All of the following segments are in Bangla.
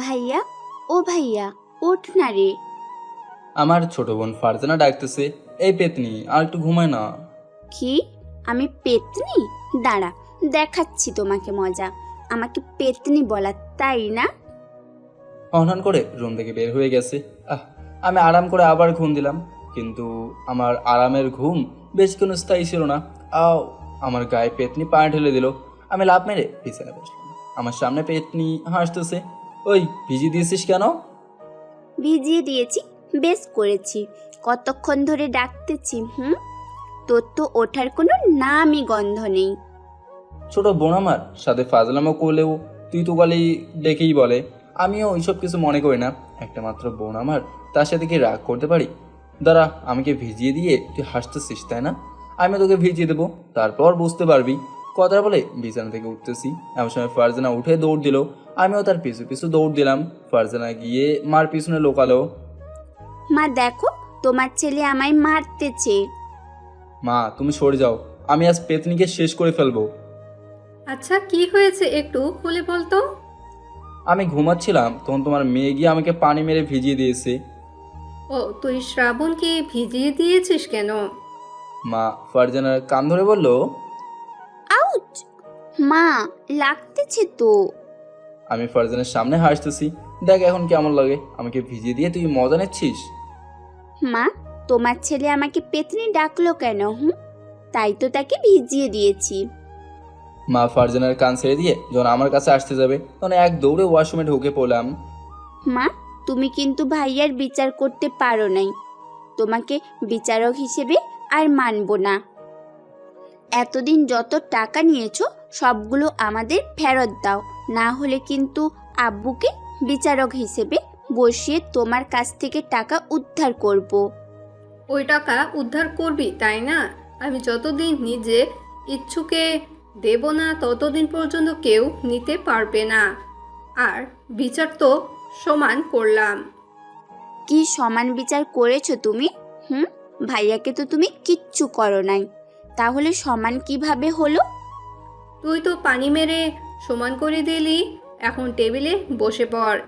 ভাইয়া, ও ভাইয়া, ওঠ না রে। আমার ছোট বোন ফারজানা ডাকতেছে, এই পেতনি আর একটু ঘুমায় না। কি? আমি পেতনি? দাঁড়া, দেখাচ্ছি তোমাকে মজা। আমাকে পেতনি বলা, তাই না? হনহন করে রুম থেকে বের হয়ে গেছে। আমি আরাম করে আবার ঘুম দিলাম, কিন্তু আমার আরামের ঘুম বেশিক্ষণ স্থায়ী ছিল না। আও, আমার গায়ে পেতনি পায়ে ঢেলে দিল। আমি লাফ মেরে বিছানায় বসলাম। আমার সামনে পেতনি হাসতেছে। ওই, ভিজিয়ে দিয়েছিস কেন? ভিজিয়ে দিয়েছি, বেশ করেছি। কতক্ষণ ধরে ডাকতেছি। তোর তো ওঠার কোনো নামই গন্ধ নেই। ছোট বোন আমার সাথে ফাজলামো করলেও তুই তো গালি ডেকেই বলে। আমিও ওইসব কিছু মনে করি না। একটা মাত্র বোন আমার, তার সাথে কি রাগ করতে পারি? দাঁড়া, আমাকে ভিজিয়ে দিয়ে তুই হাসতেছিস তাই না? আমি তোকে ভিজিয়ে দেবো, তারপর বুঝতে পারবি। কথা বলে বিছানা থেকে উঠতেছি, এমন সময় ফারজানা উঠে দৌড় দিল। আমিও তার পিছু পিছু দৌড় দিলাম। ফারজানা গিয়ে মার পিছনে লোকালো। মা দেখো, তোমার ছেলে আমায় মারতেছে। মা, তুমি সরে যাও, আমি আজ পেতনিকে শেষ করে ফেলবো। আচ্ছা, কি হয়েছে একটু খুলে বলতো। আমি ঘুমাচ্ছিলাম, তখন তোমার মেয়ে গিয়ে আমাকে পানি মেরে ভিজিয়ে দিয়েছে। ও, তুই শ্রাবণকে ভিজিয়ে দিয়েছিস কেন? মা ফারজানার কান ধরে বলল। আউচ! মা, লাগতেছে তো। আমি ফারজানের সামনে হাসতেছি। দেখ এখন কেমন লাগে, আমাকে ভিজিয়ে দিয়ে তুই মজা নিচ্ছিস। মা, তোমার ছেলে আমাকে পেতনি ডাকলো কেন? তাই তো তাকে ভিজিয়ে দিয়েছি। মা ফারজানার কান ছেড়ে দিয়ে যখন আমার কাছে আসতে যাবে, তখন এক দৌড়ে ওয়াশরুমে ঢুকে পড়লাম। মা, তুমি কিন্তু ভাইয়ার বিচার করতে পারো নাই। তোমাকে বিচারক হিসেবে আর মানব না। এতদিন যত টাকা নিয়েছো সবগুলো আমাদের ফেরত দাও, না হলে কিন্তু আব্বুকে বিচারক হিসেবে বসিয়ে তোমার কাছ থেকে টাকা উদ্ধার করব। ওই টাকা উদ্ধার করবি তাই না? আমি যতদিন নিজে ইচ্ছুকে দেব না ততদিন পর্যন্ত কেউ নিতে পারবে না। আর বিচার তো সমান করলাম। কি সমান বিচার করেছো তুমি? ভাইয়াকে তো তুমি কিচ্ছু করো নাই, তাহলে সমান কিভাবে হলো? তুই তো পানি মেরে সমান করে দিলি। এখন টেবিলে বসে পড়।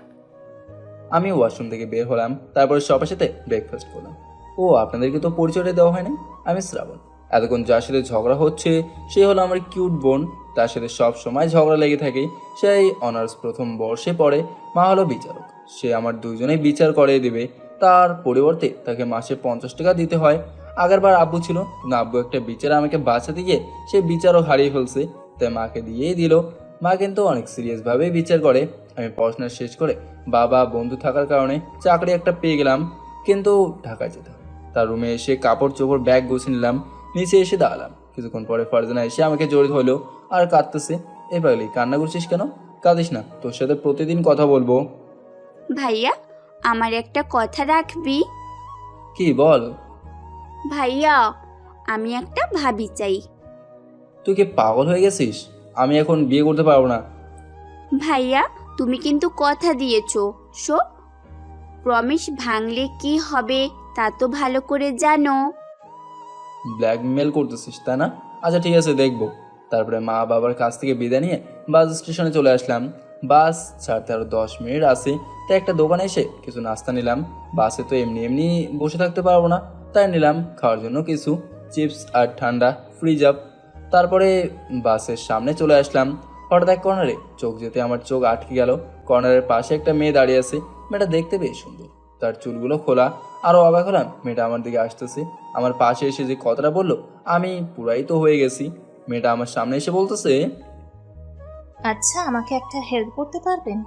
আমি ওয়াশরুম থেকে বের হলাম, তারপরে সবার সাথে ব্রেকফাস্ট করলাম। ও, আপনাদেরকে তো পরিচয়টা দেওয়া হয়নি। আমি শ্রাবণ। এতক্ষণ যার সাথে ঝগড়া হচ্ছে সে হলো আমার কিউট বোন। তার সাথে সব সময় ঝগড়া লেগে থাকে। সেই অনার্স প্রথম বর্ষে পড়ে। মা হলো বিচারক, সে আমার দুজনেই বিচার করে দিবে। তার পরিবর্তে তাকে মাসে 50 টাকা দিতে হয়। আগেরবার আব্বু ছিল, কিন্তু আব্বু একটা বিচারে আমাকে বাঁচাতে গিয়ে সে বিচারও হারিয়ে ফেলছে, তাই মাকে দিয়েই দিল। মা কিন্তু অনেক সিরিয়াসভাবে বিচার করে। আমি পড়াশোনা শেষ করে বাবা বন্ধু থাকার কারণে চাকরি একটা পেয়ে গেলাম, কিন্তু ঢাকায় যেতে হবে। তার রুমে এসে কাপড় চোপড় ব্যাগ গুছিয়ে নিলাম, নিচে এসে দাঁড়ালাম। কিছুক্ষণ পরে ফারজানা এসে আমাকে জড়িত হলো আর কাঁদতেছে। এ পাগলি, কান্না করছিস কেন? কাঁদিস না, তোর সাথে প্রতিদিন কথা বলবো। ভাইয়া, আমার একটা কথা রাখবি? কি বল? ভাইয়া, আমি একটা ভাবি চাই। তুই কি পাগল হয়ে গেছিস? আমি এখন বিয়ে করতে পারবো না। ভাইয়া, তুমি কিন্তু কথা দিয়েছো। প্রমিস ভাঙলে কি হবে তা তো ভালো করে জানো। ব্ল্যাকমেল করতেছিস তাই না? আচ্ছা ঠিক আছে, দেখবো। তারপরে মা বাবার কাছ থেকে বিদায় নিয়ে বাস স্টেশনে চলে আসলাম। বাস ছাড়তে আরো 10 মিনিট আছে, তাই একটা দোকানে এসে কিছু নাস্তা নিলাম। বাসে তো এমনি এমনি বসে থাকতে পারবো না, তাই নিলাম খাওয়ার জন্য কিছু চিপস আর ঠান্ডা ফ্রিজ আপ। তারপরে বাসের সামনে চলে আসলাম। হঠাৎ এক কর্নারে চোখ যেতে আমার চোখ আটকে গেল। কর্নারের পাশে একটা মেয়ে দাঁড়িয়ে আছে। মেয়েটা দেখতে বেশ সুন্দর, তার চুলগুলো খোলা। আরও অবাক হলাম, মেয়েটা আমার দিকে আসতেছে। আমার পাশে এসে যে কথাটা বললো, আমি পুরাই তো হয়ে গেছি। মেয়েটা আমার সামনে এসে বলতেছে, আচ্ছা, আমাকে একটা হেল্প করতে পারবেন?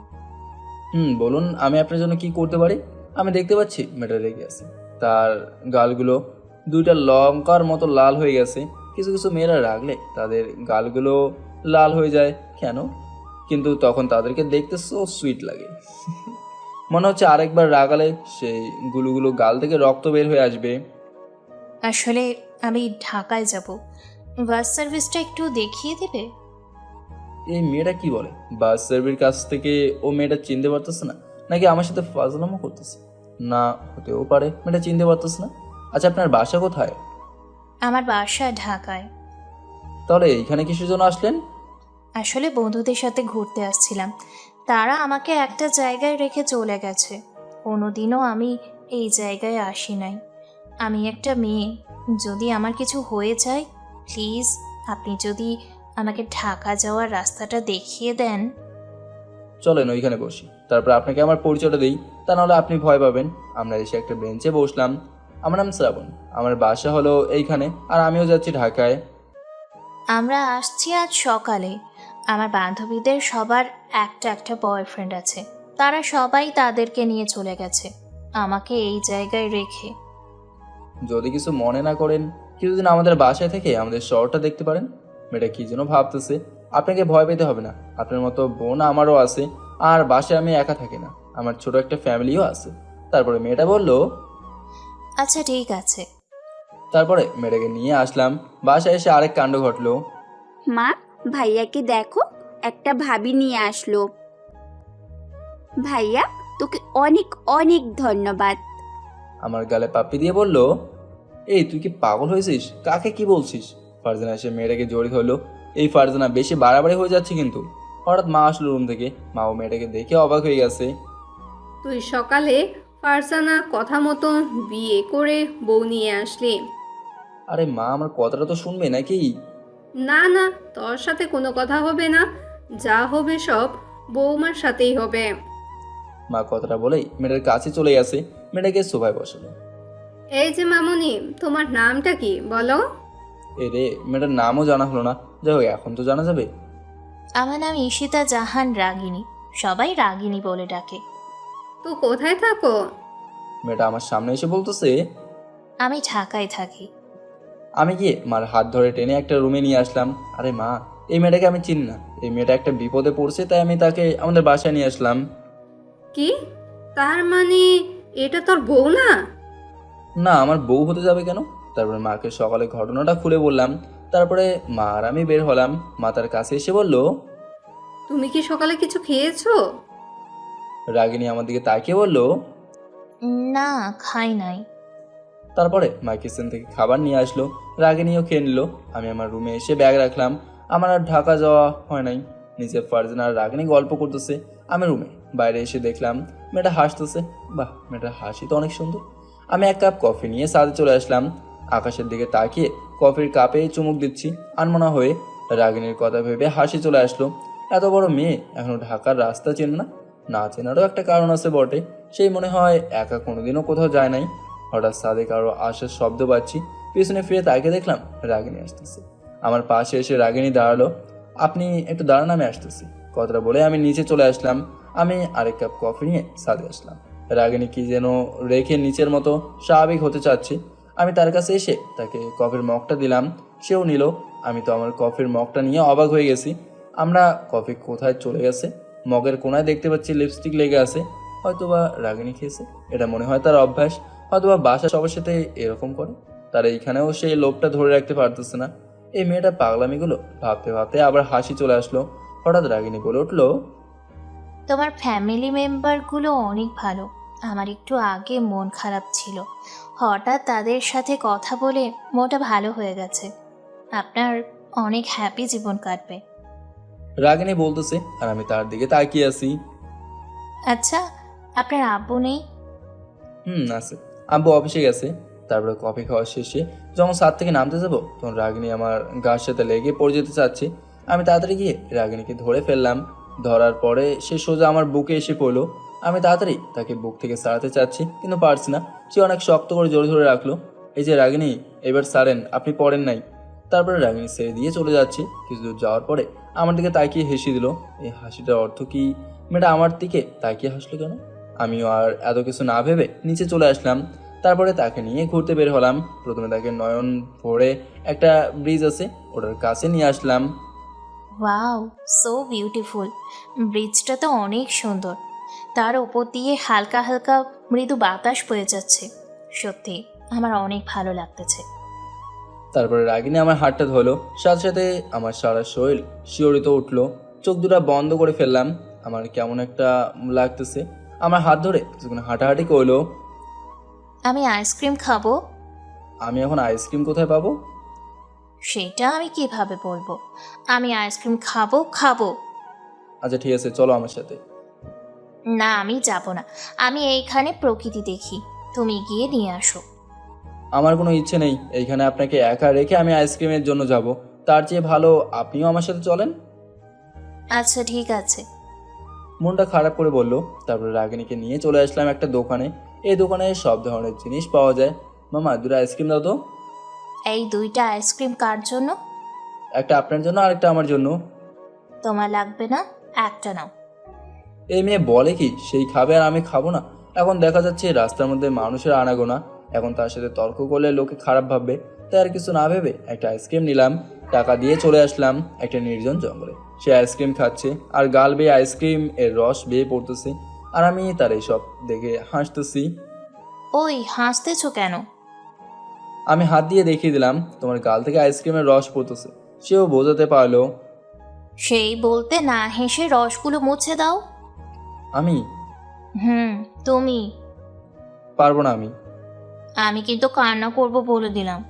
বলুন, আমি আপনার জন্য কি করতে পারি? আমি দেখতে পাচ্ছি মেয়েটা রেগে আছে। তার গালগুলো দুইটা লঙ্কার মতো লাল হয়ে গেছে। কিছু কিছু মেয়েরা রাগলে তাদের গালগুলো লাল হয়ে যায় কেন? কিন্তু তখন তাদেরকে দেখতে সো সুইট লাগে। মনে হচ্ছে আরেকবার রাগালে সেই গুলুগুলো গাল থেকে রক্ত বের হয়ে আসবে। আসলে আমি ঢাকায় যাব, বাস সার্ভিসটা একটু দেখিয়ে দেবে? এই মেয়েটা কি বলে? বাস সার্ভিসের কাছ থেকে ও মেয়েটা চিনতে পারতেছে না, নাকি আমার সাথে ফাজলামো করতেছে? না, হতেও পারে মেয়েটা চিনতে পারতেছে না। আচ্ছা, আপনার বাসা কোথায়? আমার বাসা ঢাকায়। তাহলে এইখানে কিসের জন্য আসলেন? আসলে বন্ধুদের সাথে ঘুরতে আসছিলাম, তারা আমাকে একটা জায়গায় রেখে চলে গেছে। কোনোদিনও আমি এই জায়গায় আসি নাই। আমি একটা মেয়ে, যদি আমার কিছু হয়ে যায়, প্লিজ আপনি যদি আমাকে ঢাকা যাওয়ার রাস্তাটা দেখিয়ে দেন। চলেন ওইখানে বসি, তারপর আপনাকে আমার পরিচয়টা দিই, তা নাহলে আপনি ভয় পাবেন। আমরা এসে একটা বেঞ্চে বসলাম। আমার নাম শ্রাবণ, আমার বাসা হলো এইখানে, আর আমিও যাচ্ছি ঢাকায়। আমরা আসছি আজ সকালে। আমার বান্ধবীদের সবার একটা একটা বয়ফ্রেন্ড আছে, তারা সবাই তাদেরকে নিয়ে চলে গেছে, আমাকে এই জায়গায় রেখে। যদি কিছু মনে না করেন, কিছুদিন আমাদের বাসায় থেকে আমাদের শহরটা দেখতে পারেন। মেয়েটা কি যেন ভাবতেছে। আপনাকে ভয় পেতে হবে না, আপনার মতো বোন আমারও আছে, আর বাসায় আমি একা থাকি না, আমার ছোট একটা ফ্যামিলিও আছে। তারপরে মেয়েটা বলল, আচ্ছা ঠিক আছে। তারপরে মেয়েটাকে নিয়ে আসলাম। বাসায় এসে আরেক কাণ্ড ঘটলো। মা, ভাইয়াকে দেখো, একটা ভাবি নিয়ে আসলো। ভাইয়া, তোকে অনেক অনেক ধন্যবাদ। আমার গালে পাপ্পি দিয়ে বলল, এই তুই কি পাগল হয়েছিস? কাকে কি বলছিস? ফারজানা এসে মেয়েটাকে জড়িয়ে ধরলো। এই ফারজানা বেশি বাড়াবাড়ি হয়ে যাচ্ছে কিন্তু। হঠাৎ মা আসলো রুম থেকে। মাও মেয়েটাকে দেখে অবাক হয়ে গেছে। তুই সকালে ফারজানা কথা মতো বিয়ে করে বউ নিয়ে আসলি। আরে মা, আমার কথাটা তো শুনবে নাকি? না না, তোর সাথে কোনো কথা হবে না, যা হবে সব বৌমার সাথেই হবে। মা কথাটা বলেই মেয়েটার কাছে চলে গেছে। মেয়েটাকে সোফায় বসালো। এই যে মামুনি, তোমার নামটা কি বলো? এ রে, মেয়েটার নামও জানা হলো না। যাই হোক, এখন তো জানা যাবে। আমার নাম ঈশিতা জাহান রাগিনী, সবাই রাগিনী বলে ডাকে। তো কোথায় থাকো? মেয়েটা আমার সামনে এসে বলতেছে। আমি ঢাকায় থাকি। আমি গিয়ে মার হাত ধরে টেনে একটা রুমে নিয়ে আসলাম। আরে মা, এই মেয়েটাকে আমি চিনি না। এই মেয়েটা একটা বিপদে পড়ছে, তাই আমি তাকে আমাদের বাসায় নিয়ে আসলাম। কি, তার মানে এটা তোর বউ না? না, আমার বউ হতে যাবে কেন? তারপরে মাকে সকালে ঘটনাটা খুলে বললাম। তারপরে মা আর আমি বের হলাম। মা তার কাছে এসে বলল, তুমি কি সকালে কিছু খেয়েছো? রাগিনী আমার দিকে তাকিয়ে বলল। না, খাই নাই। তারপরে মা কিচেন থেকে খাবার নিয়ে আসলো। রাগিনীও খেয়ে নিল। আমি আমার রুমে এসে ব্যাগ রাখলাম। আমার আর ঢাকা যাওয়া হয় নাই। নিচে ফারজানা আর রাগিনী গল্প করতেছে। আমি রুমে বাইরে এসে দেখলাম মেয়েটা হাসতেছে। বাহ, মেয়েটার হাসি তো অনেক সুন্দর। আমি এক কাপ কফি নিয়ে ছাদে চলে আসলাম। আকাশের দিকে তাকিয়ে কফির কাপে চুমুক দিচ্ছি। আনমনা হয়ে রাগিনীর কথা ভেবে হাসি চলে আসলো। এত বড় মেয়ে এখনো ঢাকার রাস্তা চেনে না? না চেনারও একটা কারণ আছে বটে। সেই মনে হয় একা কোনোদিনও কোথাও যায় নাই। হঠাৎ ছাদে কারো আসার শব্দ পাচ্ছি। পিছনে ফিরে তাকিয়ে দেখলাম রাগিনী আসতেছে। আমার পাশে এসে রাগিনী দাঁড়ালো। আপনি একটু দাঁড়ান, আমি আসতেছি। কথাটা বলে আমি নিচে চলে আসলাম। আমি আরেক কাপ কফি নিয়ে ছাদে আসলাম। রাগিনী কি যেন রেখে নিচের মতো স্বাভাবিক হতে চাচ্ছি। আমি তার কাছে এসে তাকে কফির মগটা দিলাম। সেও নিল। আমি তো আমার কফির মগটা নিয়ে অবাক হয়ে গেছি। আমরা কফি কোথায় চলে গেছে? মগের কোনায় দেখতে পাচ্ছি লিপস্টিক লেগে আছে। হয়তোবা রাগিনী খেয়েছে। এটা মনে হয় তার অভ্যাস। হয়তোবা বাসা সবার সাথে এরকম করে। তার এইখানেও সেই লোভটা ধরে রাখতে পারতেছে না। এই মেয়েটা পাগলামিগুলো ভাবতে ভাবতে আবার হাসি চলে আসলো। হঠাৎ রাগিনী বলে উঠলো, তোমার ফ্যামিলি মেম্বারগুলো অনেক ভালো। আমার একটু আগে মন খারাপ ছিল, হঠাৎ তাদের সাথে কথা বলে মনটা ভালো হয়ে গেছে। আপনার অনেক হ্যাপি জীবন কাটবে। রাগিনী বলতেছে আর আমি তার দিকে তাকিয়ে আছি। আচ্ছা, আপনার আব্বু নেই? আছে। আব্বু অফিসে গেছে। তারপরে কফি খাওয়া শেষে যখন ছাদ থেকে নামতে যাবো, তখন রাগিনী আমার গার সাথে লেগে পড়ে যেতে চাচ্ছি। আমি তাড়াতাড়ি গিয়ে রাগিনীকে ধরে ফেললাম। ধরার পরে সে সোজা আমার বুকে এসে পড়লো। আমি তাড়াতাড়ি তাকে বুক থেকে ছাড়াতে চাচ্ছি, কিন্তু পারছি না। সে অনেক শক্ত করে জোরে ধরে রাখলো। এই যে রাগিনী, এবার ছাড়েন, আপনি পড়েন নাই। তারপরে রাগিনী ছেড়ে দিয়ে চলে যাচ্ছে। কিছু দূর যাওয়ার পরে আমার দিকে তাকিয়ে হেসে দিল। এই হাসিটার অর্থ কি? মেয়েটা আমার দিকে তাকিয়ে হাসলো কেন? আমিও আর এত কিছু না ভেবে নিচে চলে আসলাম। তারপরে তাকে নিয়ে ঘুরতে বের হলাম। প্রথমে তাকে নয়ন ভরে একটা ব্রিজ আছে, ওটার কাছে নিয়ে আসলাম। Wow, so beautiful. ব্রিজটা তো অনেক সুন্দর, তার ওপর দিয়ে হালকা হালকা মৃদু বাতাস বয়ে যাচ্ছে। সত্যি আমার অনেক ভালো লাগতেছে। তারপরে রাগিনী আমার হাতটা ধরলো। সাথে সাথে আমার সারা শরীর শিহরিত উঠলো। চোখ দুটা বন্ধ করে ফেললাম। আমার কেমন একটা লাগতেছে। আমার হাত ধরে কিছুক্ষণ হাঁটাহাঁটি করলো। আমি আইসক্রিম খাবো। আমি এখন আইসক্রিম কোথায় পাবো? সেটা আমি কিভাবে বলবো? আমি আইসক্রিম খাবো খাবো। আচ্ছা ঠিক আছে, চলো আমার সাথে। না, আমি যাব না। আমি এইখানে প্রকৃতি দেখি, তুমি গিয়ে নিয়ে আসো। আমার কোনো ইচ্ছে নেই এইখানে আপনাকে একা রেখে আমি আইসক্রিমের জন্য যাব। তার চেয়ে ভালো আপনিও আমার সাথে চলেন। আচ্ছা ঠিক আছে। মনটা খারাপ করে বলল। তারপরে রাগিনীকে নিয়ে চলে আসলাম একটা দোকানে। এই দোকানে সব ধরনের জিনিস পাওয়া যায়। মামা, দুটো আইসক্রিম দাও তো। এই 2টা আইসক্রিম কার জন্য? একটা আপনার জন্য আর একটা আমার জন্য। তোমার লাগবে না, একটা নাও। এই মেয়ে বলে কি সেই খাবে আর আমি খাবো না? এখন দেখা যাচ্ছে রাস্তার মধ্যে মানুষের আনাগোনা, এখন তার সাথে তর্ক করলে লোকে খারাপ ভাববে। তাই আর কিছু না ভেবে একটা আইসক্রিম নিলাম, টাকা দিয়ে চলে আসলাম একটা নির্জন জঙ্গলে। সে আইসক্রিম খাচ্ছে আর গাল বেয়ে আইসক্রিম এর রস বেয়ে পড়তেছে, আর আমি তার এইসব দেখে হাসতেছি। ওই, হাসতেছো কেন? আমি হাত দিয়ে দেখিয়ে দিলাম তোমার গাল থেকে আইসক্রিমের রস পড়তেছে। সেও বোঝাতে পারলো। সেই বলতে না হেসে রসগুলো মুছে দাও। আমি তুমি। পারবো না আমি। আমি কিন্তু কান্না করব বলে দিলাম।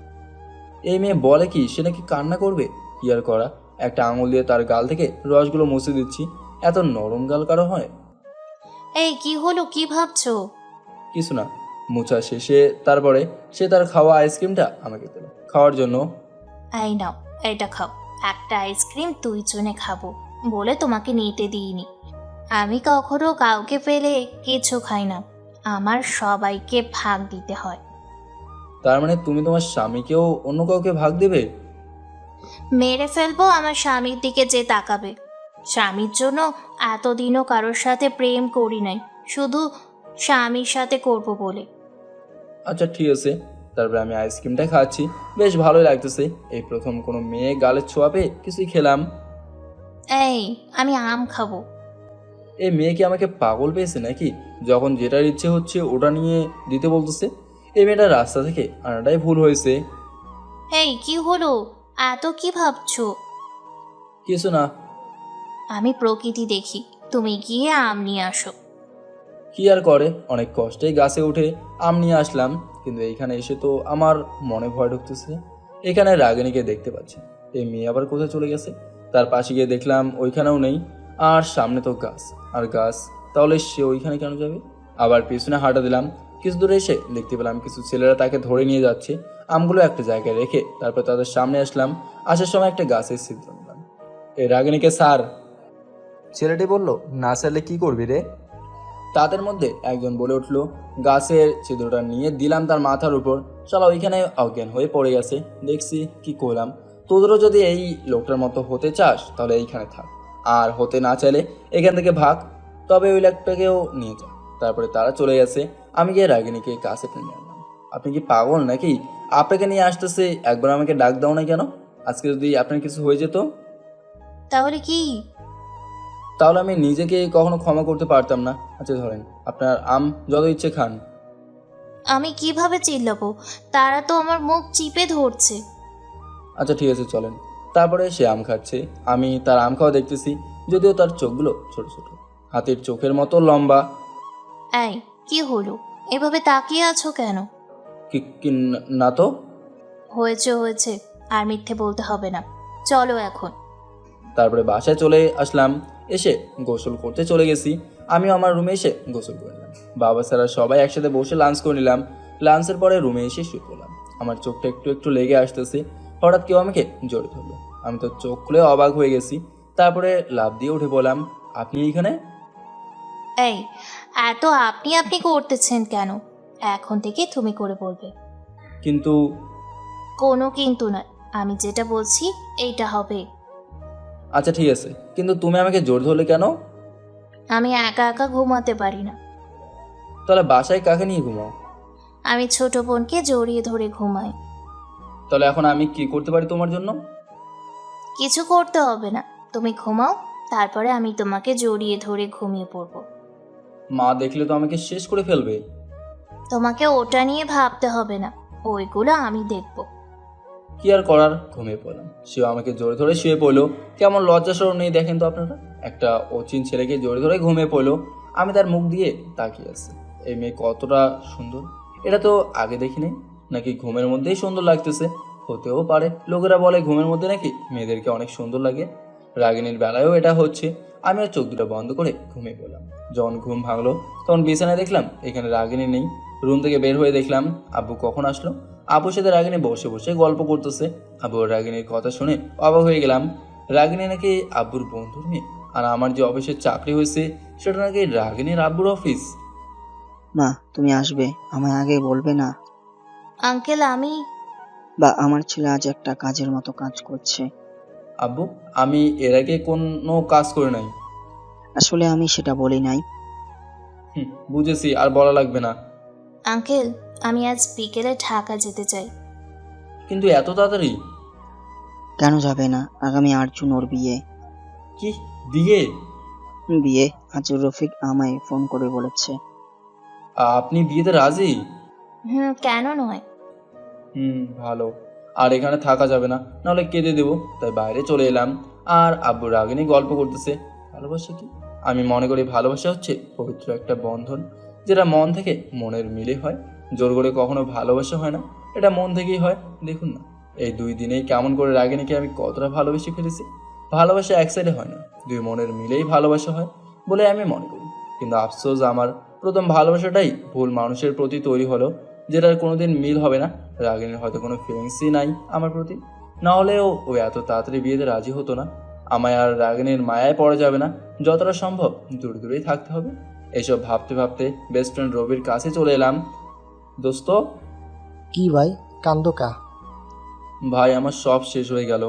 এই মেয়ে বলে কি সে নাকি কান্না করবে? কি আর করা, একটা আঙুল দিয়ে তার গাল থেকে রসগুলো মুছে দিচ্ছি। এত নরম গাল কারো হয়? এই কি হলো, কি ভাবছো? কিছু না। মোছা শেষে তারপরে সে তার খাওয়া আইসক্রিমটা আমাকে দিল খাওয়ার জন্য। এই নাও, এটা খাও। একটা আইসক্রিম 2 জনে খাবো বলে তোমাকে নিতে দিইনি। আমি কখনো কাউকে ফেলে কিছু খাই না, আমার সবাইকে ভাগ দিতে হয়। তার মানে তুমি তোমার স্বামীকেও অন্য কাউকে ভাগ দেবে? মেরে ফেলবো আমার স্বামীর দিকে যে তাকাবে। স্বামীর জন্য এতদিনও কারোর সাথে প্রেম করি নাই, শুধু স্বামীর সাথে করব বলে। আচ্ছা ঠিক আছে। তারপরে আমি আইসক্রিমটা খাচ্ছি, বেশ ভালোই লাগতেছে। এই প্রথম কোনো মেয়ে গালের ছোঁয়া পেয়ে কিছুই খেলাম। এই, আমি আম খাবো। এই মেয়ে কি আমাকে পাগল পেয়েছে নাকি? যখন যেটার ইচ্ছে হচ্ছে ওটা নিয়ে দিতে বলতেছে। এই মেয়েটা রাস্তা থেকে আনাটাই ভুল হয়েছে। এই কি হলো, এত কি ভাবছো? কিছু না। আমি প্রকৃতি দেখি, তুমি গিয়ে আম নিয়ে আসো। কি আর করে, অনেক কষ্টেই গাছে উঠে আম নিয়ে আসলাম। কিন্তু এইখানে এসে তো আমার মনে ভয় ঢুকতেছে। এখানে রাগিনীকে দেখতে পাচ্ছি। এই মেয়ে আবার কোথায় চলে গেছে? তার পাশে গিয়ে দেখলাম ওইখানেও নেই। আর সামনে তো গাছ আর গাছ, তাহলে সে ওইখানে কেন যাবে? আবার পিছনে হাঁটা দিলাম। কিছু দূরে এসে দেখতে পেলাম কিছু ছেলেরা তাকে ধরে নিয়ে যাচ্ছে। আমগুলো একটা জায়গায় রেখে তারপর তাদের সামনে আসলাম। আসার সময় একটা গাছের ছিদ্র নিলাম। এই রাগিনীকে স্যার। ছেলেটি বলল, না স্যারলে কি করবি রে? তাদের মধ্যে একজন বলে উঠল, গাছের ছিদ্রটা নিয়ে দিলাম তার মাথার উপর। শালা ওইখানে অজ্ঞান হয়ে পড়ে গেছে। দেখছি কি করলাম। তোদেরও যদি এই লোকটার মতো হতে চাস তাহলে এইখানে থাক, আর হতে না চাইলে এখান থেকে ভাগ। তবে ওই লোকটাকেও নিয়ে যা। তারপরে তারা চলে গেছে। আমি গিয়ে রাগিনীকে কাছে টেনে আনলাম। আপনি কি পাগল নাকি? আপনাকে নিয়ে আসতেছে, একবার আমাকে ডাক দাও না কেন? আজকে যদি আপনার কিছু হয়ে যেত তাহলে কি? তাহলে আমি নিজেকে কখনো ক্ষমা করতে পারতাম না। আচ্ছা ধরেন, আপনার আম যত ইচ্ছে খান। আমি কিভাবে চিল্লাবো? তারা তো আমার মুখ চিপে ধরছে। আচ্ছা ঠিক আছে চলেন। তারপরে সে আম খাচ্ছে, আমি তার আম খাওয়া দেখতেছি। যদিও তার চোখগুলো ছোট ছোট, হাতির চোখের মতো লম্বা। এই কি হলো, এভাবে তাকিয়ে আছো কেন? কি না তো। হয়েছে হয়েছে, আর মিথ্যে বলতে হবে না, চলো এখন। তারপরে বাসায় চলে আসলাম। এসে গোসল করতে চলে গেছি। আমিও আমার রুমে এসে গোসল করে নিলাম। বাবা স্যারা সবাই একসাথে বসে লাঞ্চ করে নিলাম। লাঞ্চের পরে রুমে এসে শুয়ে পড়লাম। আমার চোখটা একটু একটু লেগে আসতেছে। হঠাৎ কেউ আমাকে জড়িয়ে ধরলো। আমি তো চোখ খুলে অবাক হয়ে গেছি। তারপরে লাফ দিয়ে উঠে বললাম, আপনি এইখানে? এই, এত আপনি আপনি করতেছেন কেন? এখন থেকে তুমি করে বলবে। কিন্তু কোনো কিন্তু নয়, আমি যেটা বলছি এইটা হবে। আচ্ছা ঠিক আছে, কিন্তু তুমি আমাকে জোর ধরলে কেন? আমি একা একা ঘুমাতে পারি না। তাহলে বাসায় কাকে নিয়ে ঘুমাও? আমি ছোট বোনকে জড়িয়ে ধরে ঘুমাই। তাহলে এখন আমি কি করতে পারি তোমার জন্য? কিছু করতে হবে না, তুমি ঘুমাও, তারপরে আমি তোমাকে জড়িয়ে ধরে ঘুমিয়ে পড়বো। মা দেখলে তো আমাকে শেষ করে ফেলবে। তোমাকে ওটা নিয়ে ভাবতে হবে না, ওইগুলো আমি দেখব। কি আর করার, ঘুমিয়ে পড়লাম। সেও আমাকে জোরে ধরে শুয়ে পড়লো। কেমন লজ্জা শরম নেই দেখেন তো আপনারা। একটা অচিন ছেলেকে জোরে ধরে ঘুমিয়ে পড়লো। আমি তার মুখ দিয়ে তাকিয়ে আছি। এই মেয়ে কতটা সুন্দর, এটা তো আগে দেখিনি। নাকি ঘুমের মধ্যেই সুন্দর লাগতেছে? হতেও পারে, লোকেরা বলে ঘুমের মধ্যে নাকি মেয়েদেরকে অনেক সুন্দর লাগে। রাগিনীর বেলায়ও এটা হচ্ছে। আমি আর চোখ দুটো বন্ধ করে ঘুমিয়ে পড়লাম। যখন ঘুম ভাঙলো তখন বিছানায় দেখলাম এখানে রাগিনী নেই। রুম থেকে বের হয়ে দেখলাম আব্বু কখন আসলো। আব্বুর সাথে রাগিনী বসে বসে গল্প করতেছে। আব্বু আর রাগিনীর কথা শুনে অবাক হয়ে গেলাম। রাগিনী নাকি আব্বুর বন্ধুর মেয়ে, আর আমার যে অফিসের চাকরি হয়েছে সেটা নাকি রাগিনীর আব্বুর অফিস। মা, তুমি আসবে, আমায় আগে বলবে না? আঙ্কেল আমি বা আমার ছেলে আজ একটা কাজের মতো কাজ করছে। আব্বু, আমি এর আগে কোনো কাজ করে নাই। আসলে আমি সেটা বলি নাই। বুঝেছি, আর বলা লাগবে না। আঙ্কেল আমি আজ বিকেলে ঢাকা যেতে চাই। কিন্তু এত তাড়াতাড়ি? কেন যাবে না? আগামী 8 জুন ওর বিয়ে। কি বিয়ে? বিয়ে আজ রফিক আমায় ফোন করে বলেছে। আপনি বিয়েতে রাজি? কেন নয়? ভালো। আর এখানে থাকা যাবে না, নাহলে কেঁদে দেবো, তাই বাইরে চলে এলাম। আর আব্বু রাগিনী গল্প করতেছে। ভালোবাসা কি? আমি মনে করি ভালোবাসা হচ্ছে পবিত্র একটা বন্ধন, যেটা মন থেকে মনের মিলে হয়। জোর করে কখনো ভালোবাসা হয় না, এটা মন থেকেই হয়। দেখুন না, এই 2 দিনেই কেমন করে রাগিনীকে আমি কতটা ভালোবেসে ফেলেছি। ভালোবাসা এক সাইডে হয় না, 2 মনের মিলেই ভালোবাসা হয় বলে আমি মনে করি। কিন্তু আফসোস, আমার প্রথম ভালোবাসাটাই ভুল মানুষের প্রতি তৈরি হলো, যেটার কোনোদিন মিল হবে না। রাগিনীর হয়তো কোনো ফিলিংসই নাই আমার প্রতি, না হলেও ও এত তাড়াতাড়ি বিয়েতে রাজি হতো না। আমায় আর রাগিনীর মায়ায় পড়া যাবে না, যতটা সম্ভব দূরে দূরেই থাকতে হবে। এইসব ভাবতে ভাবতে বেস্ট ফ্রেন্ড রবির কাছে চলে এলাম। দোস্ত, কি ভাই, কান্দোকা? ভাই আমার সব শেষ হয়ে গেল।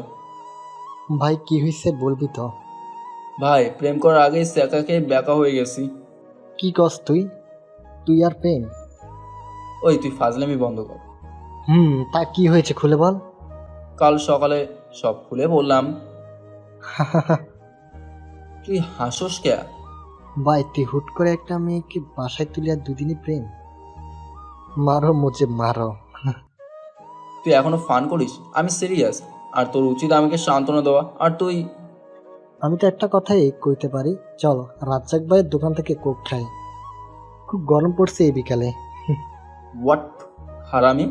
ভাই কি হয়েছে বলবি তো? ভাই, প্রেম করার আগেই সেকাকে ব্যাকা হয়ে গেছি। কি কস তুই? তুই আর প্রেম? ওই তুই ফাজলামি বন্ধ কর। তা কি হয়েছে খুলে বল। কাল সকালে সব খুলে বললাম। তুই হাসোস কে? ভাই তুই হুট করে একটা মেয়েকে বাসায় তুলে আর দুদিনই প্রেম? মারো মুঝে মারো। তুই এখনো ফান করিস? আমি সিরিয়াস, আর তোর উচিত আমাকে সান্ত্বনা দেওয়া। আর তুই? আমি তো একটা কথাই কইতে পারি, চল রাজ্জাক ভাইয়ের দোকান থেকে কোক খাই। খুব গরম পড়ছে এই বিকালে। হোয়াট হারামি?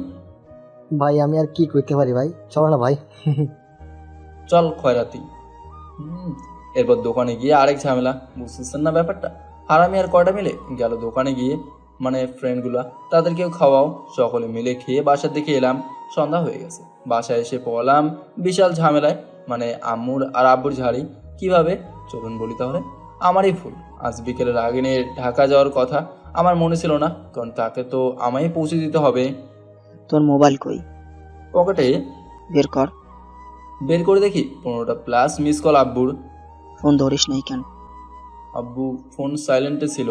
ভাই আমি আর কি কইতে পারি ভাই, চল না ভাই। চল খয়রাতি। এরপর দোকানে গিয়ে আরেক ঝামেলা, বুঝতেছেন না ব্যাপারটা? হারামি আর কয়টা মিলে গেল দোকানে গিয়ে, মানে ফ্রেন্ডগুলা, তাদেরকেও খাওয়াও। সকলে মিলে খেয়ে বাসার দিকে এলাম। সন্ধ্যা হয়ে গেছে। বাসায় এসে পড়লাম বিশাল ঝামেলায়, মানে আম্মুর আর আব্বুর ঝাড়ি। কিভাবে চলুন বলি তাহলে। আমারই ভুল। আজ বিকেলে রাগিনীর ঢাকা যাওয়ার কথা আমার মনে ছিল না, কারণ তাকে তো আমায় পৌঁছে দিতে হবে। তোর মোবাইল কই? পকেটে। বের কর। বের করে দেখি 15টা প্লাস মিস কল আব্বুর। ফোন ধরিস নাই কেন? আব্বু ফোন সাইলেন্টে ছিল।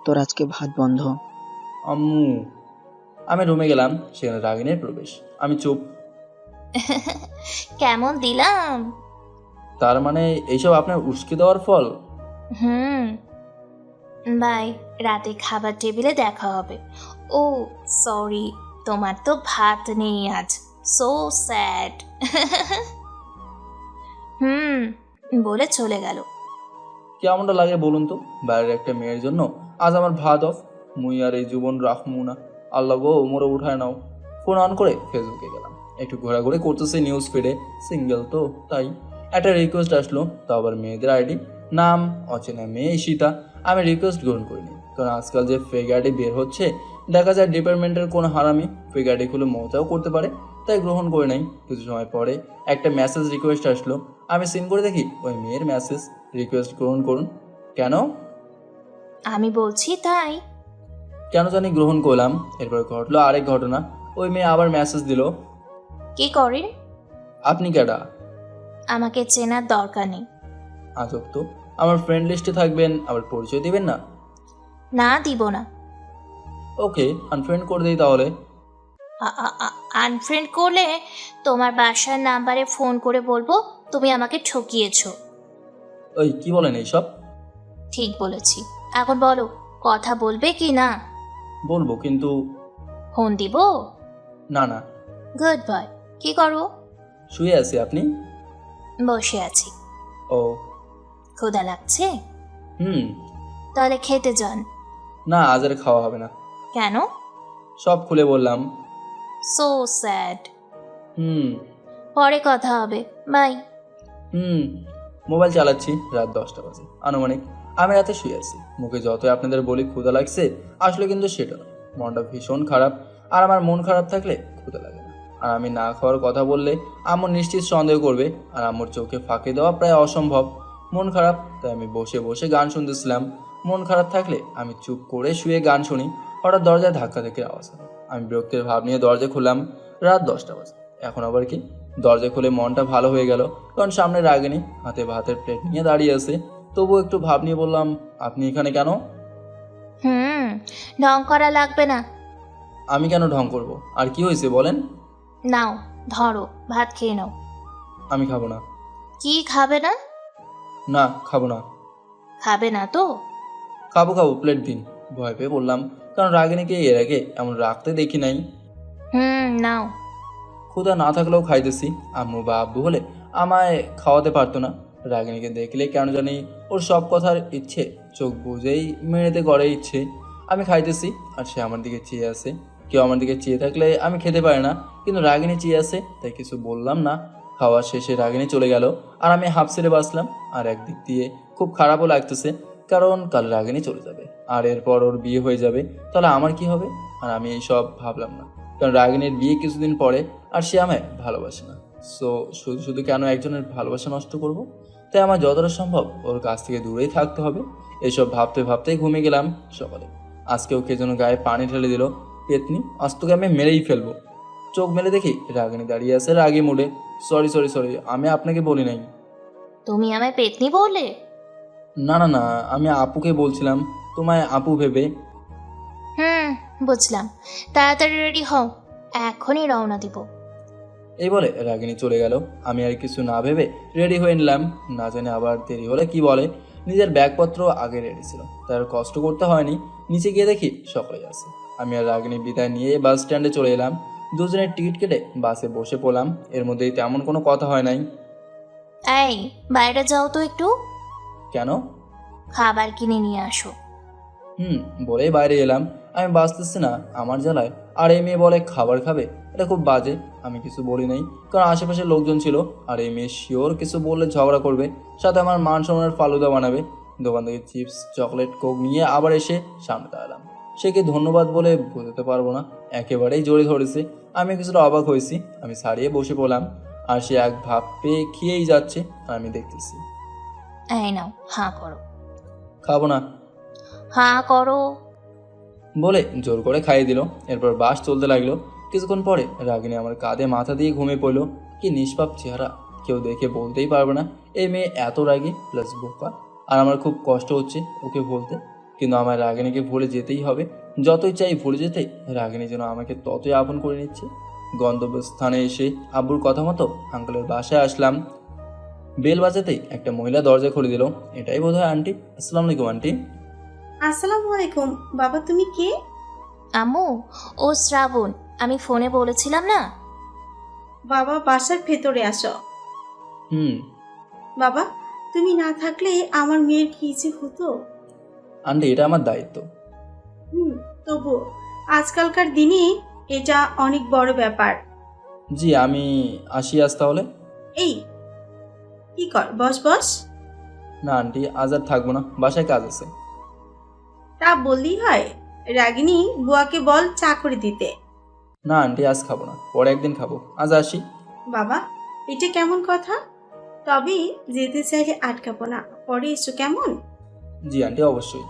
তোর আজকে ভাত বন্ধ। আম্মু। আমি রুমে গেলাম, সেখানে রাগিনীর প্রবেশ। আমি চুপ। কেমন দিলাম? তার মানে এইসব আপনার উস্কে দেওয়ার ফল? বাই, রাতে খাবার টেবিলে দেখা হবে। ও সরি, তোমার তো ভাত নেই আজ, সো স্যাড। বলে চলে গেল। কেমনটা লাগে বলুন তো? বাইরের একটা মেয়ের জন্য আজ আমার ভাত অফ। মুই আর এই জীবন রাখমু না। আল্লাহ গো, মোরে উঠায় নাও। ফোন অন করে ফেসবুকে গেলাম। একটু ঘোরাঘুরি করতেছে নিউজ ফিডে। সিঙ্গেল তো তাই একটা রিকোয়েস্ট আসলো, তাও আবার মেয়েদের আইডি। নাম অচেনা মেয়ে ঈশিতা। আমি রিকোয়েস্ট গ্রহণ করিনি, কারণ আজকাল যে ফেক আইডি বের হচ্ছে, দেখা যায় ডিপার্টমেন্টের কোনো হারামি ফেক আইডি খুলে মজাও করতে পারে, তাই গ্রহণ করে নাই। কিছু সময় পরে একটা মেসেজ রিকোয়েস্ট আসলো। আমি সিন করে দেখি ওই মেয়ের মেসেজ, রিকোয়েস্ট গ্রহণ করুন। কেন? আমি বলছি তাই। কেন জানি গ্রহণ করলাম। এরপর ঘটলো আরেক ঘটনা। ওই মেয়ে আবার মেসেজ দিল। কি করেন? আপনি কেডা? আমাকে চেনার দরকার নেই। আজব তো, আমার ফ্রেন্ড লিস্টে থাকবেন, আবার পরিচয় দিবেন না? না, দিব না। ওকে, আনফ্রেন্ড করে দিই তাহলে। আনফ্রেন্ড করলে তোমার বাসার নাম্বারে ফোন করে বলবো তুমি আমাকে ঠকিয়েছো। ওই কি বলেন এইসব? ঠিক বলেছি। এখন বলো, কথা বলবে কি না? বলবো, কিন্তু ফোন দিব? না না। Good boy. কি করো? শুয়ে আছি। আপনি? বসে আছি। ও। ক্ষুধা লাগছে? হুম। তাহলে খেতে যান। না, আজ আর খাওয়া হবে না। কেন? সব খুলে বললাম। So sad. হুম। পরে কথা হবে, বাই। হুম। মোবাইল চালাচ্ছি, রাত 10টা বাজে আনুমানিক। আমি রাতে শুয়ে আছি, মুখে যতই আপনাদের বলি ক্ষুধা লাগছে, আসলে কিন্তু সেটা নয়। মনটা ভীষণ খারাপ, আর আমার মন খারাপ থাকলে ক্ষুধা লাগে না। আর আমি না খাওয়ার কথা বললে আম্মু নিশ্চিত সন্দেহ করবে, আর আম্মুর চোখে ফাঁকি দেওয়া প্রায় অসম্ভব। মন খারাপ তাই আমি বসে বসে গান শুনতেছিলাম। মন খারাপ থাকলে আমি চুপ করে শুয়ে গান শুনি। হঠাৎ দরজায় ধাক্কা থেকে আওয়াজ হলো। আমি বিরক্তির ভাব নিয়ে দরজা খুললাম। রাত 10টা বাজে। এখন আবার কি? দরজা খুলে মনটা ভালো হয়ে গেল, কারণ সামনে রাগিনী হাতে ভাতের প্লেট নিয়ে দাঁড়িয়ে আছে। তবুও একটু ভাব নিয়ে বললাম, আপনি এখানে কেন? ঢং করা লাগবে না। আমি কেন ঢং করব? আর কি হয়েছে বলেন? নাও ধরো, ভাত খেয়ে নাও। আমি খাবো না। কি খাবে না? না, খাবো না। খাবে না তো? খাবো, প্লেট দিন। ভয় পেয়ে বললাম, কারণ রাগিনীকে এর আগে এমন রাখতে দেখি নাই। নাও। ক্ষুধা না থাকলেও খাইতেছি। আম্মু বা আব্বু হলে আমায় খাওয়াতে পারতো না। রাগিনীকে দেখলে কেন জানি ওর সব কথার ইচ্ছে চোখ বুঝেই মেরেতে গড়ে ইচ্ছে। আমি খাইতেছি আর সে আমার দিকে চেয়ে আছে। কেউ আমার দিকে চেয়ে থাকলে আমি খেতে পারি না, কিন্তু রাগিনী চেয়ে আছে তাই কিছু বললাম না। খাওয়া শেষে রাগিনী চলে গেল, আর আমি হাফ ছেড়ে বাঁচলাম। আর একদিক দিয়ে খুব খারাপও লাগতেছে, কারণ কাল রাগিনী চলে যাবে, আর এরপর ওর বিয়ে হয়ে যাবে। তাহলে আমার কি হবে? আর আমি এইসব ভাবলাম না, কারণ রাগিনীর বিয়ে কিছুদিন পরে, আর সে আমায় ভালোবাসে না। সো শুধু শুধু কেন একজনের ভালোবাসা নষ্ট করব? তাই আমার যতটা সম্ভব ওর কাছ থেকে দূরেই থাকতে হবে। এইসব ভাবতে ভাবতেই ঘুমিয়ে গেলাম সকালে। আজকেও কে যেন গায়ে পানি ঢেলে দিল। পেতনি, আজ তোকে আমি মেরেই ফেলবো। চোখ মেলে দেখি রাগিনী দাঁড়িয়ে আছে রাগে মুডে। সরি, আমি আপনাকে বলি নাই। তুমি আমায় পেতনি বললে? না, আমি আপুকে বলছিলাম, তোমায় আপু ভেবে। বুঝলাম। তাড়াতাড়ি রেডি হও, এখনই রওনা দিব। এই বলে রাগিনী চলে গেল। আমি আর কিছু না ভেবে রেডি হয়ে নিলাম। না জানি আবার দেরি হলে কি বলে। নিজের ব্যাগপত্র আগে রেডি ছিল, তার কষ্ট করতে হয়নি। নিচে গিয়ে দেখি সকলে আছে। আমি আর রাগিনী বিদায় নিয়ে বাস স্ট্যান্ডে চলে এলাম। দুজনের টিকিট কেটে বাসে বসে পড়লাম। এর মধ্যেই তেমন কোনো কথা হয় নাই। এই, বাইরে যাও তো একটু, কেন? খাবার কিনে নিয়ে আসো। বলেই বাইরে এলাম। আমি বাঁচতেছি না আমার জ্বালায়। আর এই মেয়ে বলে খাবার খাবে, এটা খুব বাজে। আমি কিছু বলি নাই, কারণ আশেপাশে লোকজন ছিল। আর এই মেয়ে শিওর কিছু বললে ঝগড়া করবে, সাথে আমার মান সম্মানের ফালুদা বানাবে। দোকান থেকে চিপস, চকলেট, কোক নিয়ে আবার এসে সামনে দাঁড়ালাম। সে কি ধন্যবাদ বলে বোঝাতে পারবো না, একেবারেই জোরে ধরেছে। আমি কিছুটা অবাক হয়েছি। আমি ছাড়িয়ে বসে পড়লাম, আর সে এক ভাব পেয়ে খেয়েই যাচ্ছে। আমি দেখতেছি। এই নাও, হাঁ করো। খাবো না হাঁ করো। বলে জোর করে খাইয়ে দিল। এরপর বাস চলতে লাগলো। কিছুক্ষণ পরে রাগিনী আমার কাঁধে মাথা দিয়ে ঘুমিয়ে পড়লো। কি নিষ্পাপ চেহারা, কেউ দেখে বলতেই পারবে না এই মেয়ে এত রাগী প্লাস বোকা। আর আমার খুব কষ্ট হচ্ছে ওকে বলতে, কিন্তু আমার রাগিনীকে ভুলে যেতেই হবে। যতই চাই ভুলে যেতে, রাগিনী যেন আমাকে ততই আপন করে নিচ্ছে। গন্তব্যস্থানে এসে আব্বুর কথা মতো আঙ্কেলের বাসায় আসলাম। বেল বাজাতেই একটা মহিলা দরজা খুলে দিল। এটাই বোধহয় আন্টি। আসসালামু আলাইকুম আন্টি। আসসালামু আলাইকুম। বাবা, তুমি কে? আম্মু, ও শ্রাবণ। আমি ফোনে বলেছিলাম না। বাবা, বাসার ভেতরে আসো। বাবা, তুমি না থাকলে আমার মেয়ের কি যে হতো। আন্টি, এটা আমার দায়িত্ব। তবু আজকালকার দিনে এটা অনেক বড় ব্যাপার। জি, আমি আসি আজ তাহলে। এই কি কর, বস বস। না আন্টি, আজ আর থাকবো না, বাসায় কাজ আছে। তা বললেই হয়? রাগিনী বুয়াকে বল চা করে দিতে। না আন্টি, আজ খাবো না, পরে একদিন খাবো, আজ আসি। বাবা, এটা কেমন কথা? তবে যেতে চাইলে আটকাবো না, পরে এসো কেমন? জি আন্টি, অবশ্যই।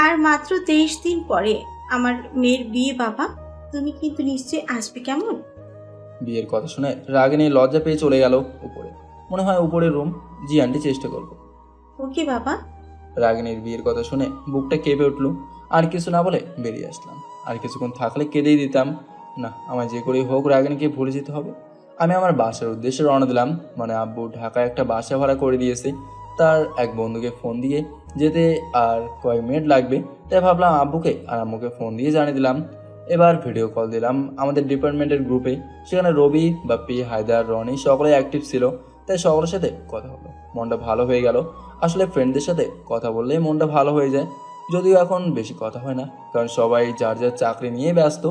আর মাত্র 23 দিন পরে আমার মেয়ের বিয়ে বাবা, তুমি কিন্তু নিশ্চয়ই আসবে কেমন? বিয়ের কথা শুনে রাগিনী লজ্জা পেয়ে চলে গেল উপরে। মনে হয় উপরের রুম। জি আন্টি, চেষ্টা করবো। ওকে বাবা। রাগিনীর বিয়ের কথা শুনে বুকটা কেঁপে উঠলো। আর কিছু না বলে বেরিয়ে আসলাম। আর কিছুক্ষণ থাকলে কেঁদেই দিতাম। না, আমার যে করেই হোক রাগিনীকে ভুলে যেতে হবে। আমি আমার বাসার উদ্দেশ্যে রওনা দিলাম। মানে আব্বু ঢাকায় একটা বাসা ভাড়া করে দিয়েছে, তার এক বন্ধুকে ফোন দিয়ে যেতে আর কয়েক মিনিট লাগবে। তাই ভাবলাম আব্বুকে আর আম্মুকে ফোন দিয়ে জানিয়ে দিলাম। এবার ভিডিও কল দিলাম আমাদের ডিপার্টমেন্টের গ্রুপে। সেখানে রবি, বাপ্পি, হায়দার, রনি সকলে অ্যাক্টিভ ছিল। তাই সকলের সাথে কথা হলো, মনটা ভালো হয়ে গেল। আসলে ফ্রেন্ডদের সাথে কথা বললেই মনটা ভালো হয়ে যায়। যদিও এখন বেশি কথা হয় না, কারণ সবাই যার যার চাকরি নিয়ে ব্যস্ত।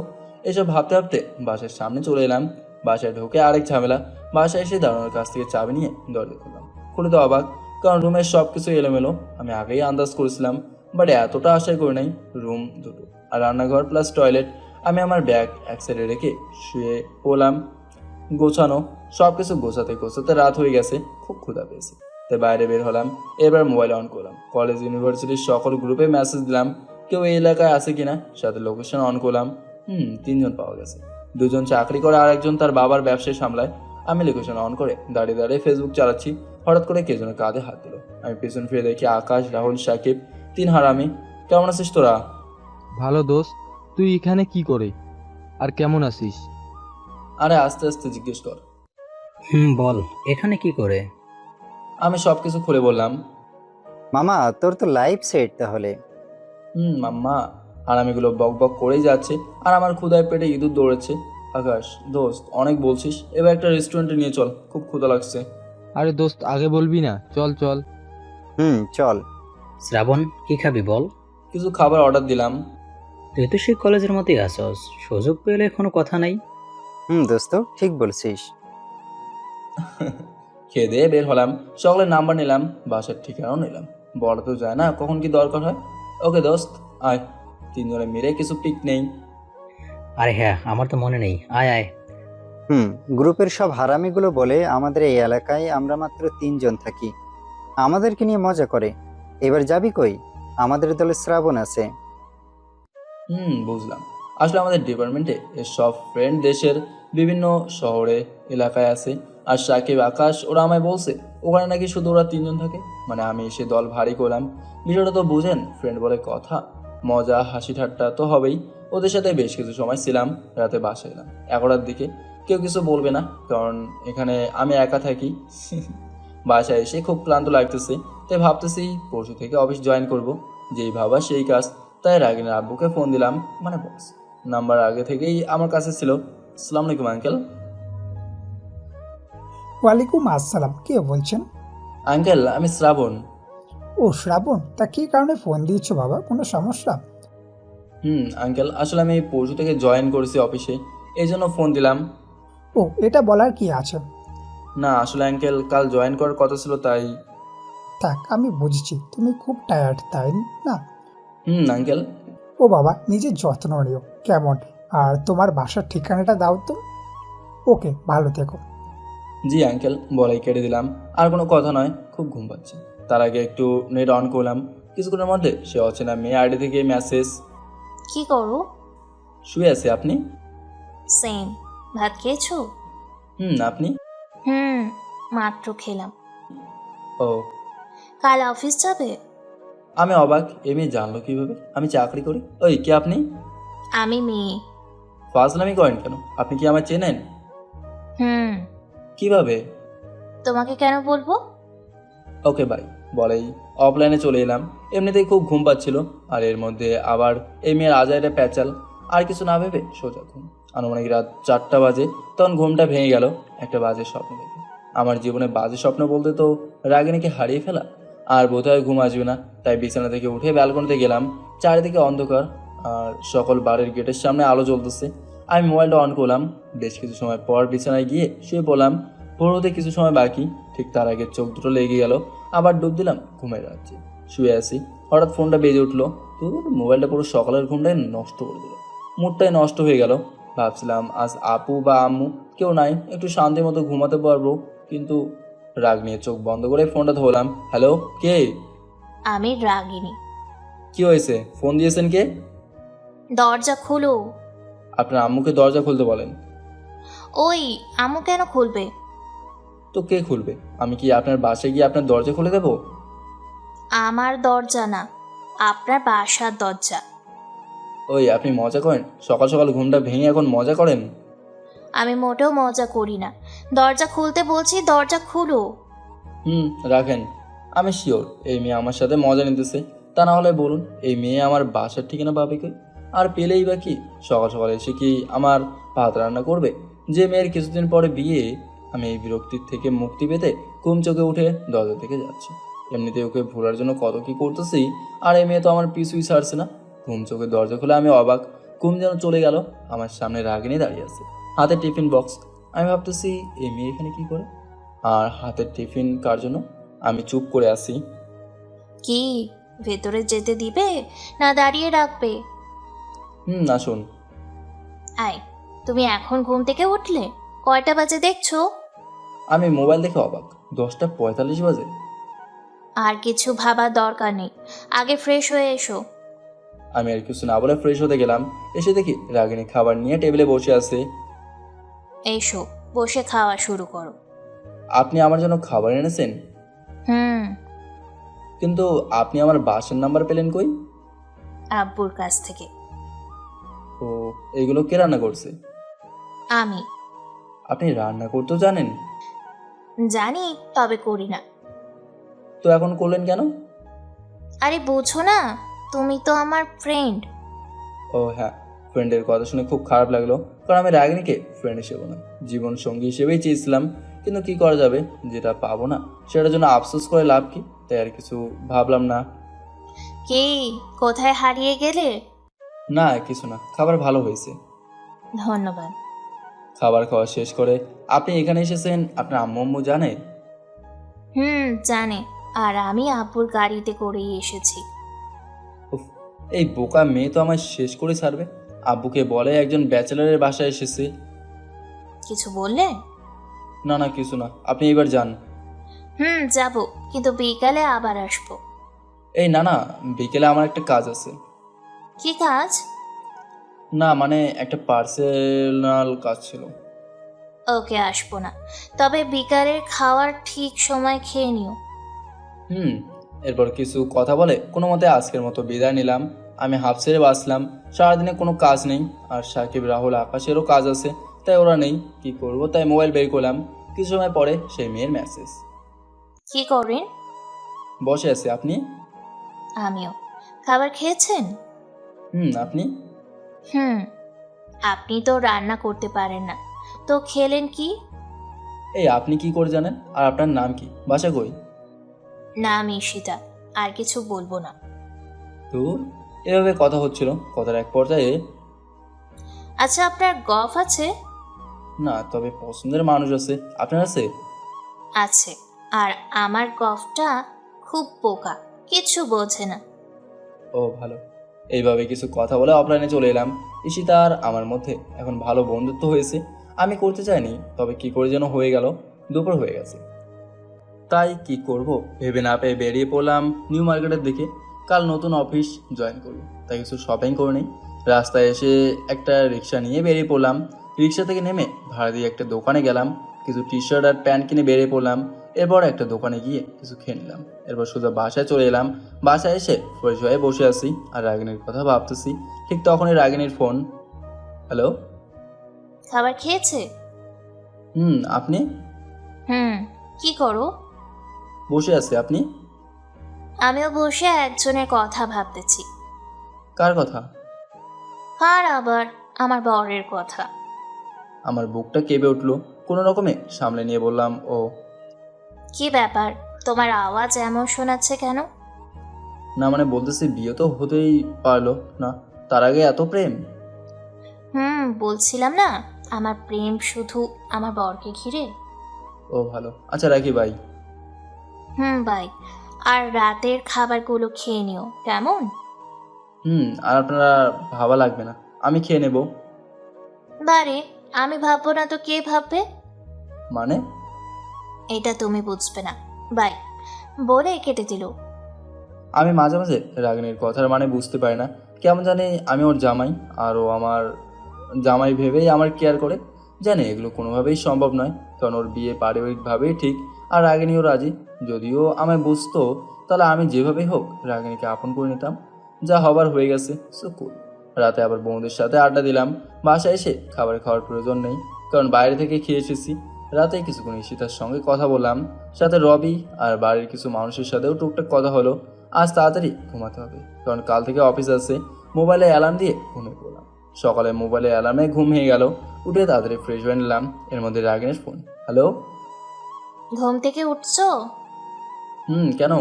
এসব ভাবতে ভাবতে বাসার সামনে চলে এলাম। বাসায় ঢুকে আরেক ঝামেলা। বাসায় এসে দাঁড়ানোর কাছ থেকে চাবি নিয়ে দরজা খুললাম। খুলে তো অবাক, কারণ রুমের সব কিছু এলোমেলো। আমি আগেই আন্দাজ করেছিলাম, বাট এতটা আশাই করি নাই। রুম দুটো আর রান্নাঘর প্লাস টয়লেট। আমি আমার ব্যাগ এক সাইডে রেখে শুয়ে পড়লাম। গোছানো সব কিছু গোছাতে গোছাতে রাত হয়ে গেছে, খুব ক্ষুধা পেয়েছে, তাই বাইরে বের হলাম। এবার মোবাইল অন করলাম, কলেজ ইউনিভার্সিটির সকল গ্রুপে মেসেজ দিলাম কেউ এই এলাকায় আছে কিনা, সাথে লোকেশন অন করলাম। 3জন পাওয়া গেছে। 2জন চাকরি করে আর একজন তার বাবার ব্যবসায় সামলায়। আমি লোকেশন অন করে দাঁড়িয়ে দাঁড়িয়ে ফেসবুক চালাচ্ছি। হঠাৎ করে কে যেন কাঁধে হাত দিল। আমি পেছন ফিরে দেখি আকাশ, রাহুল, সাকিব, 3 হারামি। কেমন আছিস তোরা? ভালো দোস্ত, তুই এখানে কি করে আর কেমন আছিস? আরে আস্তে আস্তে জিজ্ঞেস কর। বল এখানে কি করে? আমি সব কিছু খুলে বললাম। মামা তোর তো লাইফ সেট তাহলে। মাম্মা আর আমিগুলো বক বক করেই যাচ্ছে আর আমার ক্ষুধায় পেটে ইঁদুর দৌড়েছে। আকাশ দোস্ত অনেক বলছিস, এবার একটা রেস্টুরেন্টে নিয়ে চল, খুব ক্ষুধা লাগছে। আরে দোস্ত আগে বলবি না? চল চল। চল। শ্রাবণ কি খাবি বল? কিছু খাবার অর্ডার দিলাম। তুই তো সেই কলেজের মতোই আসস, সুযোগ পেলে কোনো কথা নাই। দোস্ত ঠিক বলছিস। খেয়ে দিয়ে বের হলাম। সকলের নাম্বার নিলাম, বাসার ঠিকানাও নিলাম। বলা তো যায় না কখন কি দরকার হয়। ওকে দোস্ত আয়। 3জনে মিলে কিছু পিক নেই। আরে হ্যাঁ, আমার তো মনে নেই। আয় আয়। গ্রুপের সব হারামিগুলো বলে আমাদের এই এলাকায় আমরা মাত্র 3জন থাকি, আমাদেরকে নিয়ে মজা করে। এবার যাবি কই? আমাদের দলে শ্রাবণ আছে। বুঝলাম। আসলে আমাদের ডিপার্টমেন্টে এর সব ফ্রেন্ড দেশের বিভিন্ন শহরে এলাকায় আছে। আর সাকিব, আকাশ ওরা আমায় বলছে ওখানে নাকি শুধু ওরা 3জন থাকে। মানে আমি এসে দল ভারী করলাম। বিষয়টা তো বুঝেন, ফ্রেন্ড বলে কথা, মজা হাসি ঠাট্টা তো হবেই। ওদের সাথে বেশ কিছু সময় ছিলাম। রাতে বাসায় এলাম 11টার দিকে। কেউ কিছু বলবে না, কারণ এখানে আমি একা থাকি। বাসায় এসে খুব ক্লান্ত লাগতেছে, তাই ভাবতেছি পরশু থেকে অফিস জয়েন করব। যেই ভাবা সেই কাজ। তাই রাগিনের আব্বুকে ফোন দিলাম, মানে বস নাম্বার আগে থেকেই আমার কাছে ছিল। আসসালামু আলাইকুম আঙ্কেল। ওয়ালাইকুম আসসালাম, কে বলছেন? আঙ্কেল আমি শ্রাবণ। ও শ্রাবণ, তা কী কারণে ফোন দিয়েছো বাবা, কোনো সমস্যা? আঙ্কেল আসলে আমি পরশু থেকে জয়েন করেছি অফিসে, এই জন্য ফোন দিলাম। ও এটা বলার কি আছে? না আসলে আঙ্কেল কাল জয়েন করার কথা ছিল তাই। থাক, আমি বুঝছি তুমি খুব টায়ার্ড, তাই না? আঙ্কেল। ও বাবা, নিজের যত্ন নিও কেমন? আর তোমার বাসার ঠিকানাটা দাও তো। ওকে, ভালো থেকো। জি আঙ্কেল বলাই কেটে দিলাম। আর কোনো কথা নয়, খুব ঘুম পাচ্ছে। তার আগে একটু নেট অন করলাম। কিছুক্ষণের মধ্যে সে অচেনা মেয়ে আইডি থেকে মেসেজ। কি করো? শুয়ে আছে, আপনি? সেম। ভাত খেয়েছো? আপনি? মাত্র খেলাম। ও কাল অফিস যাবে? আমি অবাক, এ মেয়ে জানলো কিভাবে আমি চাকরি করি। ওই কে আপনি? আমি মেয়ে। ফাজলামি করেন কেন? আপনি কি আমায় চেনেন? কিভাবে? তোমাকে কেন বলবো? ওকে বাই বলেই অফলাইনে চলে এলাম। এমনিতেই খুব ঘুম পাচ্ছিল, আর এর মধ্যে আবার এই মেয়ের আজাইরে প্যাচাল। আর কিছু না ভেবে সোজা ঘুম। আনুমানিক রাত 4টা বাজে, তখন ঘুমটা ভেঙে গেল একটা বাজে স্বপ্ন দেখে। আমার জীবনে বাজে স্বপ্ন বলতে তো রাগিনীকে হারিয়ে ফেলা, আর বোধহয় ঘুম আসবে না। তাই বিছানা থেকে উঠে ব্যালকনিতে গেলাম। চারিদিকে অন্ধকার, আর সকল বাড়ির গেটের সামনে আলো জ্বলতেছে। আমি মোবাইলটা অন করলাম। বেশ কিছু সময় পর বিছানায় গিয়ে শুয়ে পড়লাম। ভোর হতে কিছু সময় বাকি, ঠিক তার আগে চোখ দুটো লেগে গেল। আবার ডুব দিলাম ঘুমের রাজ্যে। শুয়ে আছি, হঠাৎ ফোনটা বেজে উঠলো। তো মোবাইলটা পুরো সকালের ঘুমটাই নষ্ট করে দিল। মুডটাই নষ্ট হয়ে গেল। ভাবছিলাম আজ আপু বা আম্মু কেউ নাই, একটু শান্তি মতো ঘুমাতে পারবো। কিন্তু রাগ নিয়ে চোখ বন্ধ করে ফোনটা ধরলাম। হ্যালো, কে? আমি রাগিনী। কি হয়েছে? ফোন দিয়েছেন কে? দরজা খোলো। আপনার আম্মুকে দরজা খুলতে বলেন। ওই আম্মু কেন খুলবে? তো কে খুলবে? আমি কি আপনার বাসায় গিয়ে আপনার দরজা খুলে দেবো? আমার দরজা না, আপনার বাসার দরজা। ওই আপনি মজা করেন? সকাল সকাল ঘুমটা ভেঙে এখন মজা করেন? আমি মোটেও মজা করি না। দরজা খুলতে বলছি, দরজা খুলো। রাখেন। আমি শিওর এই মেয়ে আমার সাথে মজা নিতেছে। তা না হলে বলুন এই মেয়ে আমার বাসার ঠিকানা পাবে কি? আর পেলেই বা কি? সকাল সকাল এসে কি আমার ভাত রান্না করবে? যে মেয়ের কিছুদিন পরে বিয়ে। আমি এই বিরক্তির থেকে মুক্তি পেতে ঘুম চোখে উঠে দরজা থেকে যাচ্ছি। এমনিতে ওকে ভোলার জন্য কত কি করতেছি, আর এই মেয়ে তো আমার পিছুই ছাড়ছে না। ঘুম চোখে দরজা খুলে আমি অবাক। ঘুম যেন চলে গেল। আমার সামনে রাগিনী দাঁড়িয়ে আছে, হাতে টিফিন বক্স। আমি ভাবতেছি এই মেয়ে এখানে কি করে, আর হাতের টিফিন কার জন্য? আমি চুপ করে আছি। কি ভেতরে যেতে দিবে না দাঁড়িয়ে রাখবে? আসুন। আয়, তুমি এখন ঘুম থেকে উঠলে? কয়টা বাজে দেখছো? আমি মোবাইল দেখে অবাক, 10:45 বাজে। আর কিছু ভাবার দরকার নেই, আগে ফ্রেশ হয়ে এসো। আমি আর কিছু না বলে ফ্রেশ হতে গেলাম। এসে দেখি রাগিনী খাবার নিয়ে টেবিলে বসে আছে। এসো, বসে খাওয়া শুরু করো। আপনি আমার জন্য খাবার এনেছেন? হুম, কিন্তু আপনি আমার বাসার নাম্বার পেলেন কই? আব্বুর কাছ থেকে। ও, এইগুলো কে রান্না করছে? আমি আপনি রান্না করতেও জানেন? জানি, তবে করি না। তো এখন করলেন কেন? আরে বোঝো না, তুমি তো আমার ফ্রেন্ড। ও হ্যাঁ, ফ্রেন্ডের কথা শুনে খুব খারাপ লাগলো, কারণ আমি রাগিনীকে ফ্রেন্ড হিসেবে না, জীবন সঙ্গী হিসেবেই চেয়েছিলাম। কিন্তু কি করা যাবে, যেটা পাবো না সেটার জন্য আফসোস করে লাভ কি, তাই আর কিছু ভাবলাম না। কি, কোথায় হারিয়ে গেলে? না কিছু না, খাবার ভালো হয়েছে। ধন্যবাদ। খাবার খাওয়া শেষ করে আপনি এখানে এসেছেন, আপনার আম্মু আম্মু জানে? জানে, আর আমি আব্বুর গাড়িতে করেই এসেছি। উফ, এই বোকা মেয়ে তো আমায় শেষ করে ছাড়বে। আব্বুকে বলে একজন ব্যাচেলারের বাসায় এসেছে। কিছু বললে? না না কিছু না, আপনি এবার যান। যাব, কিন্তু বিকালে আবার আসবো। এই না না, বিকেলে আমার একটা কাজ আছে। কি কাজ? না মানে একটা পার্সোনাল কাজ ছিল। ওকে, আসবো না, তবে বিকালের খাওয়ার ঠিক সময় খেয়ে নিও। এরপর কিছু কথা বলে কোনো মতে আজকের মতো বিদায় নিলাম। আমি হাফ ছেড়ে বাঁচলাম। সারাদিনে কোনো কাজ নেই, আর সাকিব, রাহুল, আকাশেরও কাজ আছে, তাই ওরা নেই। কি করব, তাই মোবাইল বের করলাম। কিছু সময় পরে সেই মেয়ের মেসেজ। কি করেন? বসে আছে, আপনি? আমিও। খাবার খেয়েছেন? আপনি? আপনি তো রান্না করতে পারেন না, তো খেলেন কি? এই আপনি কি করে জানেন? আর আপনার নাম কি, বাসা কই? নাম ঈশিতা, আর কিছু বলবো না। তো এভাবে কথা হচ্ছিল, কথার এক পর্যায়ে। আচ্ছা, আপনার গফ আছে? না, তবে পছন্দের মানুষ আছে। আপনার আছে? আছে, আর আমার গফটা খুব বোকা, কিছু বোঝে না। ও ভালো। এইভাবে কিছু কথা বলে অফলাইনে চলে এলাম। ঈশিতা আর আমার মধ্যে এখন ভালো বন্ধুত্ব হয়েছে। আমি করতে চাইনি, তবে কি করে যেন হয়ে গেল। দুপুর হয়ে গেছে, তাই কি করব ভেবে না পেয়ে বেরিয়ে পড়লাম নিউ মার্কেটের দিকে। কাল নতুন অফিস জয়েন করব, তাই কিছু শপিং করে নিই। রাস্তায় এসে একটা রিক্সা নিয়ে বেরিয়ে পড়লাম। রিক্সা থেকে নেমে ভাড়া দিয়ে একটা দোকানে গেলাম, কিছু টি শার্ট আর প্যান্ট কিনে বেরিয়ে পড়লাম। এরপর একটা দোকানে গিয়ে কিছু খেয়ে নিলাম। এরপর সোজা বাসায় চলে এলাম। বাসায় এসে ফ্রেশ হয়ে বসে আছি আর রাগিনীর কথা ভাবতেছি। ঠিক তখনই রাগিনীর ফোন। হ্যালো। খাবার খেয়েছে? আপনি? কি করো? বসে আছি, আপনি? আমিও বসে একজনের কথা ভাবতেছি। কার কথা? আর আবার আমার বরের কথা। আমার বুকটা কেঁপে উঠলো। কোনো রকমে সামলে নিয়ে বললাম, ও। কি ব্যাপার, তোমার আওয়াজ এমন শোনাচ্ছে কেন? না মানে বলতেছি, বিয়ে তো হতেই পারলো না, তার আগে এত প্রেম? বলছিলাম না, আমার প্রেম শুধু আমার বরকে ঘিরে। ও ভালো, আচ্ছা রাখি, বাই। বাই। আর রাতের খাবারগুলো খেয়ে নিও, কেমন? আর আপনারা ভাবা লাগবে না, আমি খেয়ে নেব। বারে, আমি ভাববো না তো কে ভাববে? মানে? এটা তুমি বুঝবে না। বাই বলে কেটে দিল। আমি মাঝে মাঝে রাগিনীর কথার মানে বুঝতে পারি না, কেমন জানি আমি ওর জামাই, আর ও আমার জামাই ভেবেই আমার কেয়ার করে। জানি এগুলো কোনোভাবেই সম্ভব নয়, কারণ ওর বিয়ে পারিবারিকভাবেই ঠিক, আর রাগিনীও রাজি। যদিও আমায় বুঝতো, তাহলে আমি যেভাবেই হোক রাগিনীকে আপন করে নিতাম। যা হবার হয়ে গেছে, সো কুল। রাতে আবার বন্ধুদের সাথে আড্ডা দিলাম। বাসায় এসে খাবার খাওয়ার প্রয়োজন নেই, কারণ বাইরে থেকে খেয়ে এসেছি। রাতে কিছুক্ষণ ঈশিতার সঙ্গে কথা বললাম, সাথে রবি আর বাড়ির কিছু মানুষের সাথেও টুকটাক কথা হলো। আজ তাড়াতাড়ি ঘুমাতে হবে, কারণ কাল থেকে অফিস আছে। মোবাইলে অ্যালার্ম দিয়ে ঘুমিয়ে পড়লাম। সকালে মোবাইলে অ্যালার্মে ঘুম হয়ে গেল। উঠে তাড়াতাড়ি ফ্রেশ হয়ে নিলাম। এর মধ্যে রাগিনীর ফোন। হ্যালো। ঘুম থেকে উঠছো? কেন?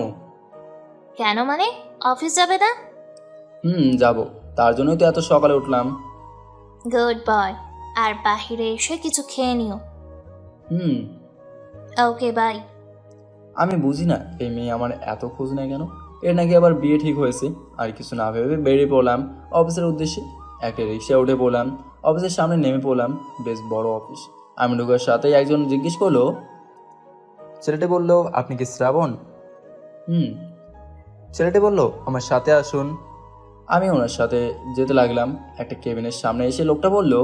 কেন মানে, অফিস যাবে না? যাব, তার জন্যই তো এত সকালে উঠলাম। Good boy. আর বাহিরে এসে কিছু খেয়ে নিও। হুম। ওকে, বাই। আমি বুঝি না এই মেয়ে আমার এত খোঁজ নেয় কেন। এর নাকি আবার বিয়ে ঠিক হয়েছে। আর কিছু না ভেবে বেরিয়ে পড়লাম অফিসের উদ্দেশ্যে। একটা রিক্সায় উঠে পড়লাম, অফিসের সামনে নেমে পড়লাম। বেশ বড় অফিস। আমি ঢোকার সাথেই একজন জিজ্ঞেস করলো, ছেলেটি বলল, আপনি কি শ্রাবণ? ছেলেটি বলল, আমার সাথে আসুন। আমি ওনার সাথে যেতে লাগলাম। একটা কেবিনের সামনে এসে লোকটা বলল,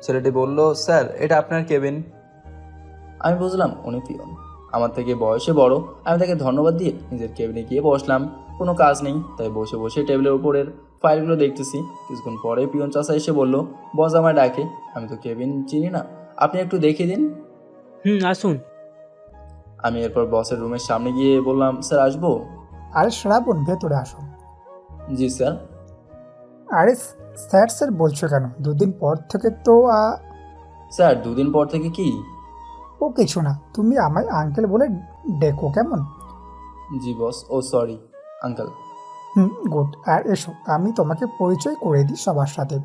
ছেলেটি বলল, স্যার এটা আপনার কেবিন। আমি বুঝলাম উনি পিয়ন, আমার থেকে বয়সে বড়। আমি তাকে ধন্যবাদ দিয়ে নিজের কেবিনে গিয়ে বসলাম। কোনো কাজ নেই, তাই বসে বসে টেবিলের উপরের ফাইলগুলো দেখতেছি। কিছুক্ষণ পরে পিয়ন চাচা এসে বলল, বস আমায় ডাকে। আমি তো কেবিন চিনি না, আপনি একটু দেখিয়ে দিন। আসুন। আমি এরপর বসের রুমের সামনে গিয়ে বললাম, স্যার আসবো? আরে শ্রাবণ, ভেতরে আসো। জি স্যার। আরে স্যার স্যার বলছো কেন? দুদিন পর থেকে তো স্যার 2 দিন পর থেকে কি? ও কিছু না, তুমি আমায় আঙ্কেল বলে ডেকো কেমন? জি বস, ও সরি আঙ্কেল। গুড। আর এসো, আমি তোমাকে পরিচয় করে দিই সবার সাথে।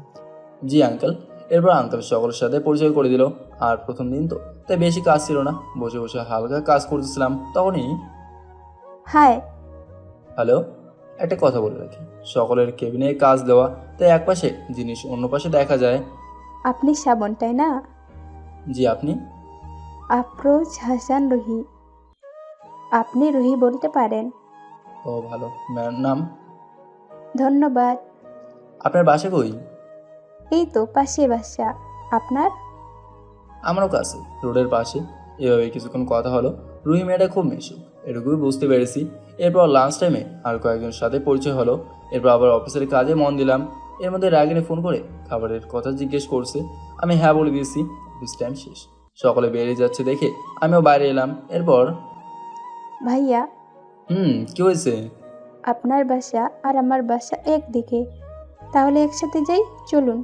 জি আঙ্কেল। এরপর আঙ্কেল সকলের সাথে পরিচয় করে দিল। আর প্রথম দিন তো, তাই বেশি কাজ ছিল না। বসে বসে হালকা কাজ করতেছিলাম, তখনই হাই। হ্যালো। একটা কথা বলে রাখি, সকলের কেবিনে কাজ দেওয়া, তাই এক পাশে জিনিস অন্য পাশে দেখা যায়। আপনি শ্রাবণ, তাই না? জি আপনি? আফরোজ হাসান রুহি। আপনি রুহি বলতে পারেন। ও ভালো। ম্যাম নাম? ধন্যবাদ। আপনার বাসা কই? এই তো পাশে বাসা। আপনার? আমারও কাছে, রোডের পাশে। এভাবে কিছুক্ষণ কথা হলো। রুহি মেয়েটা খুব মিশুক, এটুকুই বুঝতে পেরেছি। এরপর লাঞ্চ টাইমে আর কয়েকজনের সাথে পরিচয় হলো। এরপর আবার অফিসের কাজে মন দিলাম। এর মধ্যে রাগিনী ফোন করে খাবারের কথা জিজ্ঞেস করছে। আমি হ্যাঁ বলে দিয়েছি। অফিস টাইম শেষ, সকলে বেরিয়ে যাচ্ছে দেখে আমিও বাইরে এলাম। এরপর ভাইয়া, কি হয়েছে? আপনার বাসা আর আমার বাসা একদিকে, তাহলে একসাথে যাই, চলুন।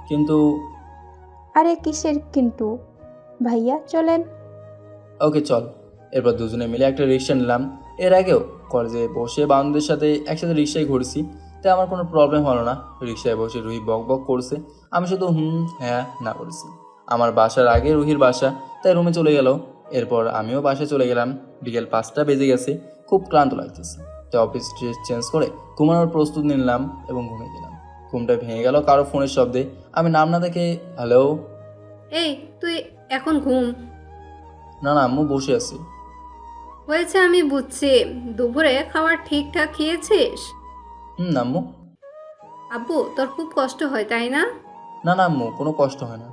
কিন্তু আরে কিসের কিন্তু, ভাইয়া চলেন। ওকে চল। এরপর দুজনে মিলে একটা রিক্সা নিলাম। এর আগেও কলেজে বসে বান্ধবদের সাথে একসাথে রিক্সায় ঘুরছি, তাই আমার কোনো প্রবলেম হলো না। রিক্সায় বসে রুহি বক বক করছে, আমি শুধু হ্যাঁ না করেছি। আমার বাসার আগে রুহির বাসা, তাই রুমে চলে গেল। এরপর আমিও বাসায় চলে গেলাম। বিকেল 5টা বেজে গেছে, খুব ক্লান্ত লাগতেছে, তাই অফিস ড্রেস চেঞ্জ করে ঘুমানোর প্রস্তুত নিলাম এবং ঘুমিয়ে গেলাম। ঘুমটা ভেঙে গেল কারো ফোনের শব্দে। আমি নাম না দেখে, হ্যালো। এই তুই এখন ঘুম? না না আম্মু, বসে আছি। হয়েছে, আমি বুঝছি। দুপুরে খাবার ঠিকঠাক খেয়েছিস? আম্মু। আব্বু, তোর খুব কষ্ট হয় তাই না? না না আম্মু, কোনো কষ্ট হয় না।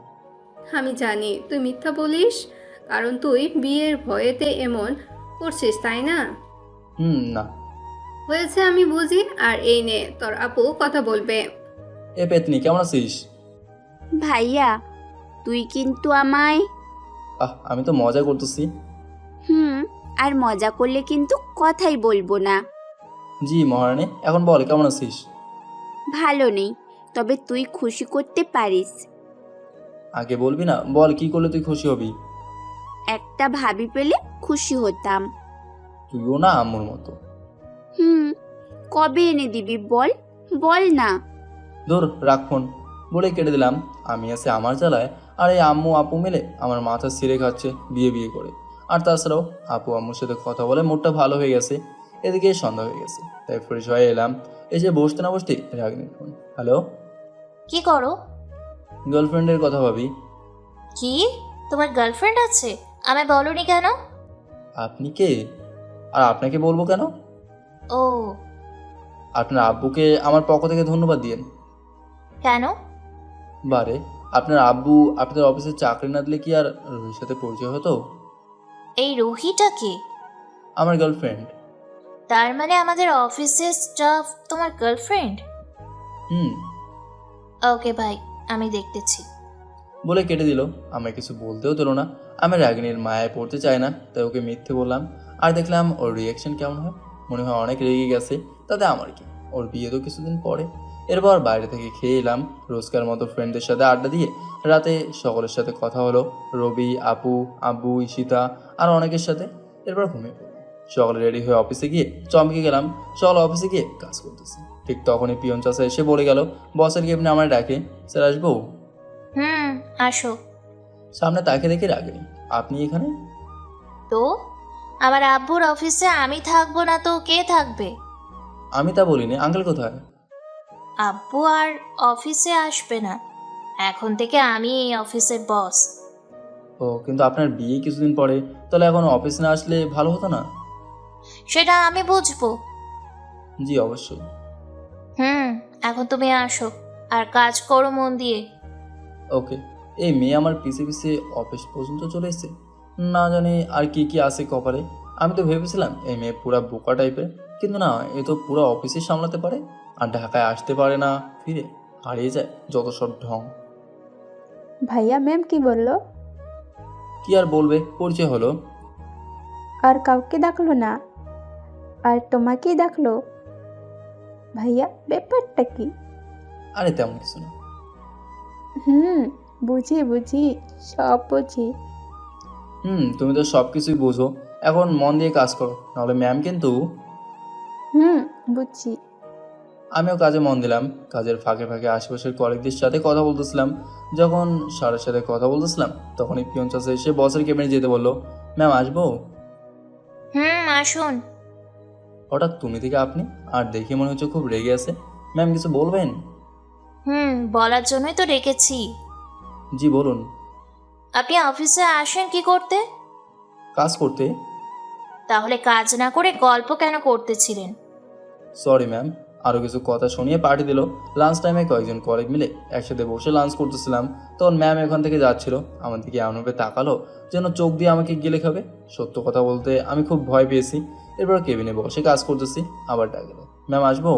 আমি জানি তুই মিথ্যা বলিস, কারণ তুই বিয়ের ভয়েতে এমন করছিস, তাই না? না। হয়েছে, আমি বুঝি। আর এই নে, তোর আপু কথা বলবে। এ পেতনি, কেমন আছিস? ভাইয়া, তুই কিন্তু আমায়। আমি তো মজা করতেছি। আর মজা করলে কিন্তু কথাই বলবো না। জি মহারানী, এখন বল কেমন আছিস? ভালো নেই, তবে তুই খুশি করতে পারিস। আগে বলবি না? বল কি করলে তুই খুশি হবি? একটা ভাবি পেলে খুশি হতাম। তুইও না আম্মুর মতো। কবে এনে দিবি বল, বল না। ধর রাখ ফোন, বলে কেটে দিলাম। আমি আছি আমার জ্বালায়, আর এই আম্মু আপু মিলে আমার মাথা ছিঁড়ে খাচ্ছে বিয়ে বিয়ে করে। আর তাছাড়াও আপু আম্মুর সাথে কথা বলে মুডটা ভালো হয়ে গেছে। এদিকে সন্ধ্যা হয়ে গেছে, তাই ফ্রেশ হয়ে এলাম। এসে বসতে না বসতে রাগিনীর ফোন। হ্যালো। কি করো? গার্লফ্রেন্ডের কথা ভাবি। কি, তোমার গার্লফ্রেন্ড আছে? আমায় বলোনি কেন? আপনি কে? আর আপনাকে বলবো কেন? ও, আপনার আব্বুকে আমার পক্ষ থেকে ধন্যবাদ দিয়েন। কেন? বারে, আপনার আব্বু আপনাদের অফিসে চাকরি না দিলে কি আর রুহির সাথে পরিচয় হতো? এই রুহিটা কি? আমার গার্লফ্রেন্ড। তার মানে আমাদের অফিসের স্টাফ তোমার গার্লফ্রেন্ড? ওকে ভাই, আমি দেখতেছি। বলে কেটে দিল। আমায় কিছু বলতেও দিল না। আমি রাগিনীর মায়ায় পড়তে চাই না, তাই ওকে মিথ্যে বললাম। আর দেখলাম ওর রিয়াকশন কেমন হয়। মনে হয় অনেক রেগে গেছে, তাতে আমার কি, ওর বিয়ে তো কিছুদিন পরে। এরপর বাইরে থেকে খেয়ে এলাম। রোজকার মতো ফ্রেন্ডদের সাথে আড্ডা দিয়ে রাতে সকলের সাথে কথা হলো, রবি, আপু, আব্বু, ঈশিতা আর অনেকের সাথে। এরপর ঘুমিয়ে পড়লাম। সকালে রেডি হয়ে অফিসে গিয়ে চমকে গেলাম। সকালে অফিসে গিয়ে কাজ করতেছি, ঠিক তখনই পিয়ন চাচা এসে বলে গেল, বসের কেবিনে আমায় ডাকে। স্যার আসবো? আসো। সামনে তাকে দেখে রাগিনি, আপনি এখানে? তো আমার আব্বুর অফিসে আমি থাকবো না তো কে থাকবে? আমি তা বলিনি। আঙ্কেল কোথায়? আব্বু আর অফিসে আসবে না, এখন থেকে আমি এই অফিসের বস। ও, কিন্তু আপনার বিয়ে কিছুদিন পরে, তাহলে এখন অফিস না আসলে ভালো হতো না? সেটা আমি বুঝবো। জি অবশ্যই। এখন তুমি আসো আর কাজ করো মন দিয়ে। ওকে। এই মেয়ে আমার পিছে পিছে অফিস পর্যন্ত চলে এসেছে। না জানি আর কি কি আছে কপালে। আমি তো ভেবেছিলাম এই মেয়ে পুরা বোকা টাইপের, কিন্তু না, এ তো পুরো অফিসে সামলাতে পারে আর ঢাকায় আসতে পারে না, ফিরে হারিয়ে যায় যত সব ঢং। ভাইয়া ম্যাম কি বললো? কি আর বলবে, পরিচয় হলো। আর কাউকে ডাকলো না, আর তোমাকেই ডাকলো? ভাইয়া ব্যাপারটা কি? আরে তেমন কিছু না। বুঝি সব বুঝি। তুমি তো সব কিছুই বোঝো, এখন মন দিয়ে কাজ করো, নাহলে ম্যাম কিন্তু। বুঝছি। আমিও কাজে মন দিলাম। কাজের ফাঁকে ফাঁকে আশেপাশের কলিগদের সাথে কথা বলতেছিলাম। যখন স্যারের সাথে কথা বলতেছিলাম তখনই পিয়ন চাচা এসে বসের কেবিনে যেতে বললো। ম্যাম আসবো? আসুন। হঠাৎ তুমি থেকে আপনি, আর দেখে মনে হচ্ছে খুব রেগে আছে। ম্যাম কিছু বলবেন? বলার জন্যই তো ডেকেছি। জি বলুন। আপনি অফিসে আসেন কি করতে? কাজ করতে। তাহলে কাজ না করে গল্প কেন করতেছিলেন? Sorry ma'am. আরও কিছু কথা শুনিয়ে পাঠিয়ে দিল। লাঞ্চ টাইমে কয়েকজন কলিগ মিলে একসাথে বসে লাঞ্চ করতেছিলাম, তখন ম্যাম এখান থেকে যাচ্ছিল। আমার দিকে এমনভাবে তাকালো যেন চোখ দিয়ে আমাকে গিলে খাবে। সত্য কথা বলতে আমি খুব ভয় পেয়েছি। এরপর কেবিনে বসে কাজ করতেছি, আবার ডাকলো। ম্যাম আসবো?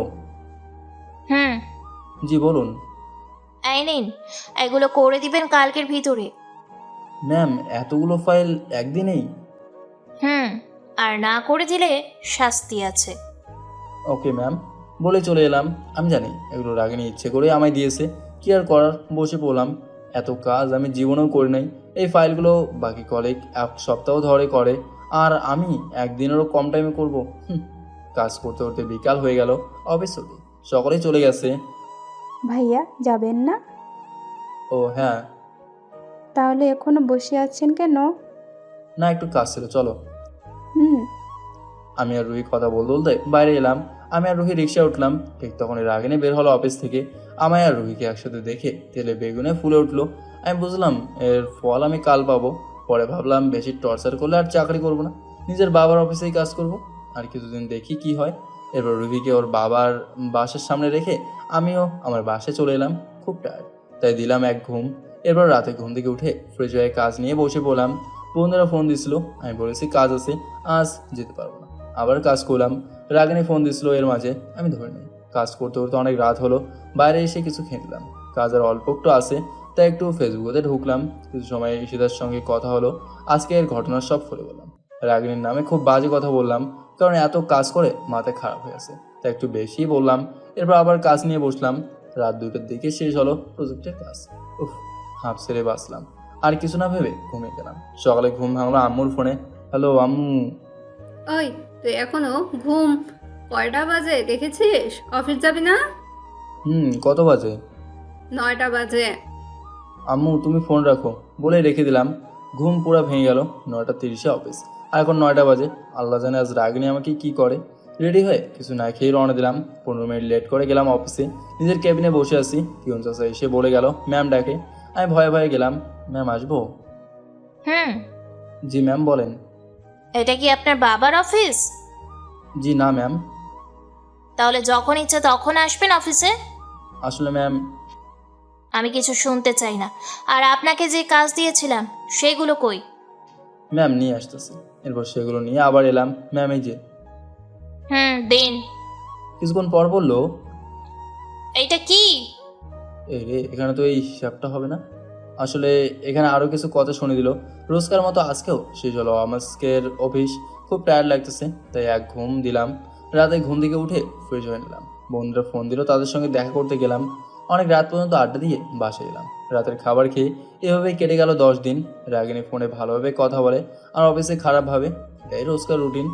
জি বলুন। এই নিন, এগুলো করে দিবেন কালকের ভিতরে। ম্যাম এতগুলো ফাইল একদিনেই? আর না করে দিলে শাস্তি আছে। ওকে ম্যাম বলে চলে এলাম। আমি জানি এগুলো রাগিনী ইচ্ছে করে আমায় দিয়েছে, কি আর করার, বসে পড়লাম। এত কাজ আমি জীবনেও করি নাই। এই ফাইলগুলো বাকি কলিগ এক সপ্তাহ ধরে করে, আর আমি একদিনেরও কম টাইমে করব। কাজ করতে করতে বিকাল হয়ে গেল। অফিস ছুটি, সকলেই চলে গেছে। ভাইয়া যাবেন না? ও হ্যাঁ। তাহলে এখনো বসে আছেন কেন? না, একটু কাজ ছিল, চলো। আমি আর রুহি কথা বলতে বলতে বাইরে এলাম। আমি আর রুহি রিক্সা উঠলাম। ঠিক তখন রাগিনী বের হলো অফিস থেকে। আমায় আর রুহিকে একসাথে দেখে তেলে বেগুনে ফুলে উঠলো। আমি বুঝলাম এর ফল আমি কাল পাবো। পরে ভাবলাম বেশি টর্চার করলে আর চাকরি করবো না, নিজের বাবার অফিসেই কাজ করব। আর কিছুদিন দেখি কি হয়। এরপর রুহিকে ওর বাবার বাসার সামনে রেখে আমিও আমার বাসায় চলে এলাম। খুব টায়ার্ড, তাই দিলাম এক ঘুম। এরপর রাতে ঘুম থেকে উঠে ফ্রেশ হয়ে কাজ নিয়ে বসে পড়লাম। বন্ধুরা ফোন দিছিল, আমি বলেছি কাজ আছে, আজ যেতে পারবো না। আবার কাজ করলাম। রাগিনী ফোন দিছিল, এর মাঝে আমি ধরে নিই। কাজ করতে করতে অনেক রাত হলো। বাইরে এসে কিছু খেয়ে নিলাম। কাজ আর অল্প একটু আছে, তাই একটু ফেসবুকে ঢুকলাম। কিছু সময় ঈশিতার সঙ্গে কথা হলো। আজকের ঘটনার সব খুলে বললাম। রাগিনীর নামে খুব বাজে কথা বললাম, কারণ এত কাজ করে মাথা খারাপ হয়ে আছে, তাই একটু বেশিই বললাম। এরপর আবার কাজ নিয়ে বসলাম। রাত 2টার দিকে শেষ হলো প্রজেক্টের কাজ। হাঁপ ছেড়ে বাঁচলাম। আর কিছু না ভেবে ঘুমিয়ে গেলাম। সকালে ঘুম ভাঙলো আম্মুর ফোনে। হ্যালো আম্মু। ওই তুই এখনো ঘুম? কয়টা বাজে দেখেছিস? অফিস যাবি না? কত বাজে? 9টা বাজে। আম্মু তুমি ফোন রাখো বলে রেখে দিলাম। ঘুম পুরো ভেঙে গেল। 9:30 অফিস, আর এখন 9টা বাজে। আল্লাহ জানে আজ রাগিনী আমাকে কি করে। রেডি হয়ে কিছু না খেয়ে রওনা দিলাম। 15 মিনিট লেট করে গেলাম অফিসে। নিজের কেবিনে বসে আছি, পিয়ন চাচা এসে বলে গেল ম্যাম ডাকে। আমি ভয়ে ভয়ে গেলাম। ম্যাম আসবো? জি ম্যাম বলেন। এটা কি আপনার বাবার অফিস? জি না ম্যাম। তাহলে যখন ইচ্ছা তখন আসবেন অফিসে? আসলে ম্যাম আমি কিছু শুনতে চাই না। আর আপনাকে যে কাজ দিয়েছিলাম সেগুলো কই? ম্যাম নিয়ে আসতেছি। এরপর সেগুলো নিয়ে আবার এলাম। ম্যাম এই যে। দিন। কিছুক্ষণ পর বললো, এইটা কি? এই রে, এখানে তো এই হিসাবটা হবে না। আসলে এখানে আরও কিছু কথা শুনে দিল। রোজকার মতো আজকেও শেষ হলো আমাজকের অফিস। খুব টায়ার্ড লাগতেছে, তাই এক ঘুম দিলাম। রাতে ঘুম থেকে উঠে ফ্রেশ হয়ে নিলাম। বন্ধুরা ফোন দিল, তাদের সঙ্গে দেখা করতে গেলাম। অনেক রাত পর্যন্ত আড্ডা দিয়ে বাসায় এলাম। রাতের খাবার খেয়ে এভাবেই কেটে গেল 10 দিন। রাগিনী ফোনে ভালোভাবে কথা বলে আর অফিসে খারাপভাবে, এটাই রোজকার রুটিন।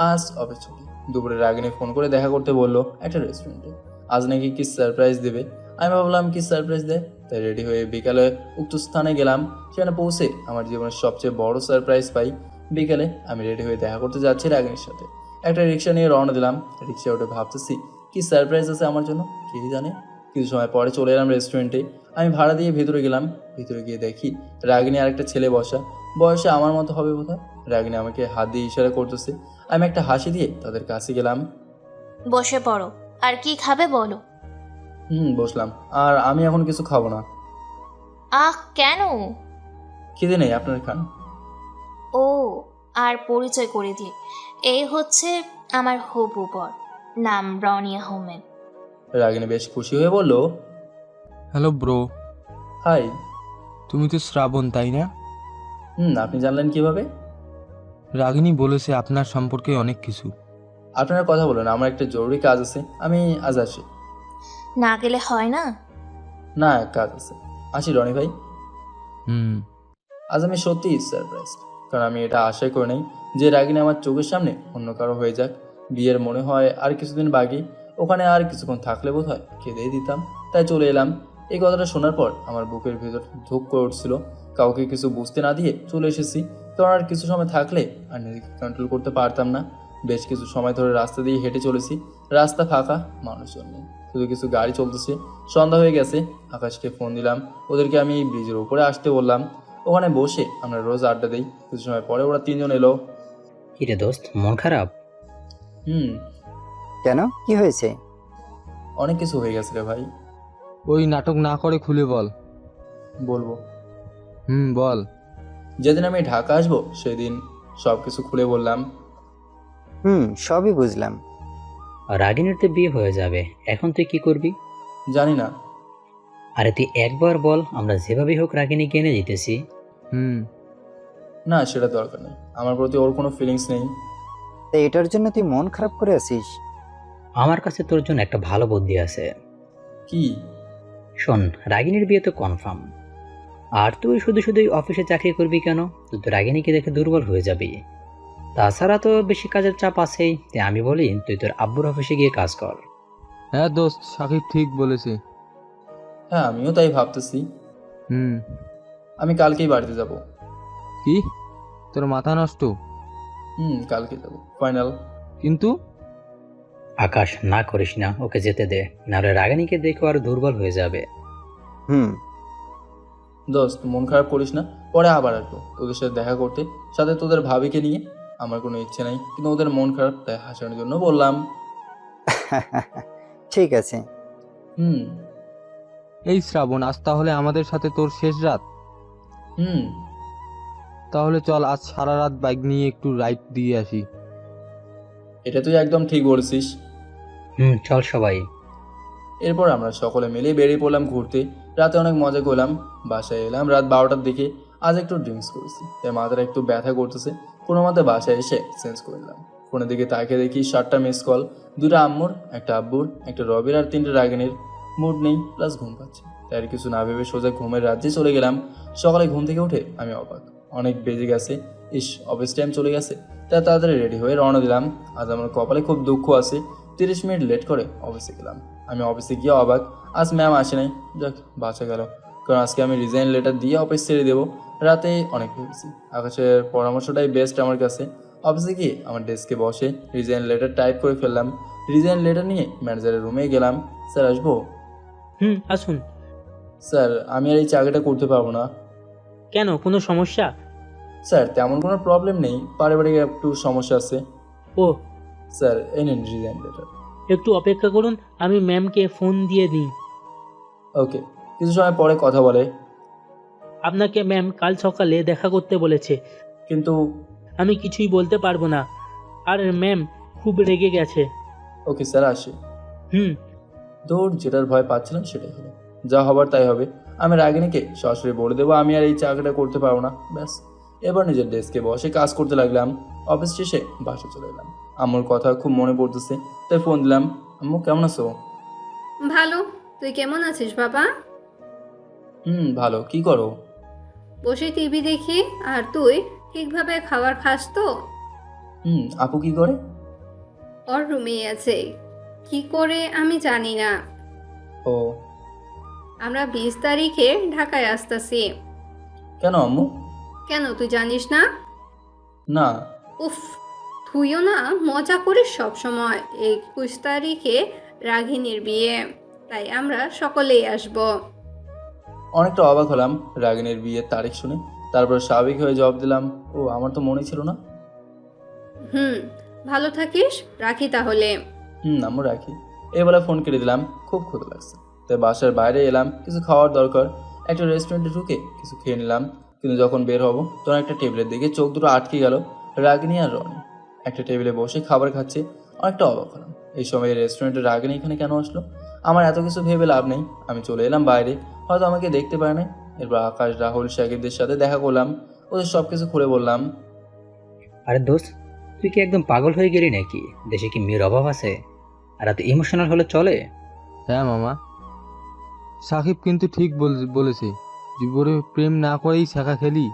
আজ অফিস ছুটি। দুপুরে রাগিনী ফোন করে দেখা করতে বললো একটা রেস্টুরেন্টে। আজ নাকি কি সারপ্রাইজ দেবে। আমি ভাবলাম কি সারপ্রাইজ দেয়, তাই রেডি হয়ে বিকালে উক্ত স্থানে গেলাম। সেখানে পৌঁছে আমার জীবনের সবচেয়ে বড় সারপ্রাইজ পাই। বিকেলে আমি রেডি হয়ে দেখা করতে যাচ্ছি রাগিনীর সাথে। একটা রিক্সা নিয়ে রওনা দিলাম। রিক্সা উঠে ভাবতেছি কি সারপ্রাইজ আছে আমার জন্য, কে জানে। কিছু সময় পরে চলে এলাম রেস্টুরেন্টে। আমি ভাড়া দিয়ে ভেতরে গেলাম। ভেতরে গিয়ে দেখি রাগিনী আর একটা ছেলে বসা, বয়সে আমার মতো হবে বোধহয়। রাগিনী আমাকে হাত দিয়ে ইশারা করতেছে। আমি একটা হাসি দিয়ে তাদের কাছে গেলাম। বসে পড়ো, আর কি খাবে বলো। বসলাম। আর আমি এখন কিছু খাবো না। আহ, কেন? খিদে নেই, আপনার খান। ও, আর পরিচয় করে দিই, এই হচ্ছে আমার হবু বর, নাম রনি আহমেদ। রাগিনী বেশ খুশি হয়ে বলল, হ্যালো ব্রো, হাই। তুমি তো শ্রাবণ, তাই না? আপনি জানলেন কিভাবে? রাগিনী বলেছে আপনার সম্পর্কে অনেক কিছু। আপনারা কথা বলেন, আমার একটা জরুরি কাজ আছে, আমি আজ আসি। না গেলে হয় না? না, কাজ আছে, আসি রনি ভাই। হুম। আজ আমি সত্যিই সারপ্রাইজ, কারণ আমি এটা আশাই করি নাই যে রাগিনী আমার চোখের সামনে অন্য কারো হয়ে যাক। বিয়ের মনে হয় আর কিছুদিন বাকি, ওখানে আর কিছুক্ষণ থাকলে বোধ হয় খেতেই দিতাম, তাই চলে এলাম। এই কথাটা শোনার পর আমার বুকের ভেতর ধুক করে উঠছিল। কাউকে কিছু বুঝতে না দিয়ে চলে এসেছি, কারণ আর কিছু সময় থাকলে আর নিজেকে কন্ট্রোল করতে পারতাম না। বেশ কিছু সময় ধরে রাস্তা দিয়ে হেঁটে চলেছি। রাস্তা ফাঁকা, মানুষজন নেই, শুধু কিছু গাড়ি চলতেছে। সন্ধ্যা হয়ে গেছে। আকাশকে ফোন দিলাম, ওদেরকে আমি ব্রিজের উপরে আসতে বললাম। ওখানে বসে আমরা রোজ আড্ডা দিই। কিছু সময় পরে ওরা 3 জন এলো। কিরে দোস্ত, মন খারাপ? কেন, কি হয়েছে? অনেক কিছু হয়ে গেছে রে ভাই। ওই নাটক না করে খুলে বল। বলবো? বল। যেদিন আমি ঢাকা আসবো সেদিন সব কিছু খুলে বললাম। সবই বুঝলাম। রাগিনীর তো বিয়ে হয়ে যাবে, এখন তুই কি করবি? জানি না। আরে তুই একবার বল, আমরা যেভাবেই হোক রাগিনীকে এনে দিতেছি। না, সেটা দরকার নেই, আমার প্রতি ওর কোনো ফিলিংস নেই। তো এটার জন্য তুই মন খারাপ করে আছিস? আমার কাছে তোর জন্য একটা ভালো বুদ্ধি আছে। কি? শোন, রাগিনীর বিয়ে তো কনফার্ম, আর তুই শুধু শুধুই অফিসে চাকরি করবি কেন? তুই তো রাগিনীকে দেখে দুর্বল হয়ে যাবি। তাছাড়া তো বেশি কাজের চাপ আছেই, তাই আমি বলি তুই তোর আব্বুর অফিসে গিয়ে কাজ কর। হ্যাঁ দোস্ত, সাকিব ঠিক বলেছে। হ্যাঁ, আমিও তাই ভাবতেছি। আমি কালকেই বাড়িতে যাব। কি, তোর মাথা নষ্ট? কালকে যাব, ফাইনাল। কিন্তু আকাশ, না করিস না, ওকে যেতে দে, নাহলে রাগিনীকে দেখে আর দুর্বল হয়ে যাবে। দোস্ত, মন খারাপ করিস না, পরে আবার আসবো তোদের সাথে দেখা করতে, সাথে তোদের ভাবিকে নিয়ে। আমার কোনো ইচ্ছে নাই, কিন্তু ওদের মন খারাপ, তাই হাসানোর জন্য বললাম। ঠিক আছে। এই শ্রাবণ, আজ তাহলে আমাদের সাথে তোর শেষ রাত। তাহলে চল আজ সারা রাত বাইক নিয়ে একটু রাইড দিয়ে আসি। এটা তুই একদম ঠিক বলেছিস। চল সবাই। এরপর আমরা সকলে মিলে বেরিয়ে পড়লাম ঘুরতে। রাতে অনেক মজা করলাম। বাসায় এলাম রাত 12টার দিকে। আজ একটু ড্রিঙ্কস করেছি, তাই মাথাটা একটু ব্যথা করতেছে। কোনো মতে বাসায় এসে চেঞ্জ করলাম। ফোনের দিকে তাকিয়ে দেখি 7টা মিস কল, 2টা আম্মুর, একটা আব্বুর, একটা রবির আর 3টে রাগিনীর। মুড নেই, প্লাস ঘুম পাচ্ছে, তাই আর কিছু না ভেবে সোজা ঘুমের রাজ্যে চলে গেলাম। সকালে ঘুম থেকে উঠে আমি অবাক, অনেক বেজে গেছে। অফিস টাইম চলে গেছে, তাই তাড়াতাড়ি রেডি হয়ে রওনা দিলাম। আজ আমার কপালে খুব দুঃখ আছে, 30 মিনিট লেট করে অফিসে গেলাম। আমি অফিসে গিয়ে অবাক, আজ ম্যাম আসে নাই। যাক, বাঁচা গেল, কারণ আজকে আমি রিজাইন লেটার দিয়ে অফিস ছেড়ে দেবো। রাতে অনেক ভেবেছি, আকাশের পরামর্শটাই বেস্ট আমার কাছে। অফিসে গিয়ে আমার ডেস্কে বসে রিজাইন লেটার টাইপ করে ফেললাম। রিজাইন লেটার নিয়ে ম্যানেজারের রুমে গেলাম। স্যার, আসবো? আসুন। স্যার, আমি আর এই চাকরিটা করতে পারবো না। কেন, কোনো সমস্যা? স্যার, তেমন কোনো প্রবলেম নেই, পারিবারিক একটু সমস্যা আছে। ও স্যার, এই নিন রিজাইন লেটার। একটু অপেক্ষা করুন, আমি ম্যামকে ফোন দিয়ে দিই। ওকে। কিছু সময় পরে কথা বলে। আপনাকে ম্যাম কাল সকালে দেখা করতে বলেছে, কিন্তু আমি কিছুই বলতে পারবো না, আর ম্যাম খুব রেগে গেছে। ওকে স্যার, আসি। দৌড়, যেটার ভয় পাচ্ছিলাম সেটাই হলো। যা হবার তাই হবে। আমি রাগিনীকে সরাসরি বলে দেবো আমি আর এই চাকরিটা করতে পারবো না, ব্যাস। এবার নিজের ডেস্কে বসে কাজ করতে লাগলাম। অফিস শেষে বাসে চলে এলাম। আম্মুর কথা খুব মনে পড়তেছে, তাই ফোন দিলাম। আম্মু, কেমন আছো? ভালো, তুই কেমন আছিস বাবা? ভালো। কি করো? বসে টিভি দেখি। আর তুই ঠিকভাবে খাবার খাস তো? আপু কি করে? ওর রুমেই আছে, কি করে আমি জানি না। ও, আমরা 20 তারিখে ঢাকায় আসতেছি। কেন আম্মু? কেন, তুই জানিস না? না। উফ, তুইও না মজা করিস সবসময়। 21 তারিখে রাগিনীর বিয়ে, তাই আমরা সকলেই আসব। অনেকটা অবাক হলাম রাগিনীর বিয়ের তারিখ শুনে। তারপর স্বাভাবিক হয়ে জবাব দিলাম, ও আমার তো মনে ছিল না। হুম, ভালো থাকিস, রাখি তাহলে। আম্মু রাখি। এই বলে ফোন কেটে দিলাম। খুব ক্ষুধা লাগছে, তাই বাসার বাইরে এলাম, কিছু খাওয়ার দরকার। একটা রেস্টুরেন্টে ঢুকে কিছু খেয়ে নিলাম। কিন্তু যখন বের হব তখন একটা টেবিলের দিকে চোখ দুটো আটকে গেল। রাগিনী আর রনি একটা টেবিলে বসে খাবার খাচ্ছে। অনেকটা অবাক হলাম, এই সময় রেস্টুরেন্টের রাগিনী এখানে কেন আসলো? আমার এত কিছু ভেবে লাভ নেই। আমি চলে এলাম বাইরে, হয়তো আমাকে দেখতে পায় নাই। এরপর আকাশ, রাহুল, শাকিবদের সাথে দেখা করলাম। ওদের সব কিছু খুলে বললাম। আরে দোস্ত, তুই কি একদম পাগল হয়ে গেলি নাকি? দেশে কি মেয়ের অভাব আছে? আর এত ইমোশনাল হলে চলে? হ্যাঁ মামা, সাকিব কিন্তু ঠিক বলেছে। জীবনে প্রেম না করেই শেখা খেলি,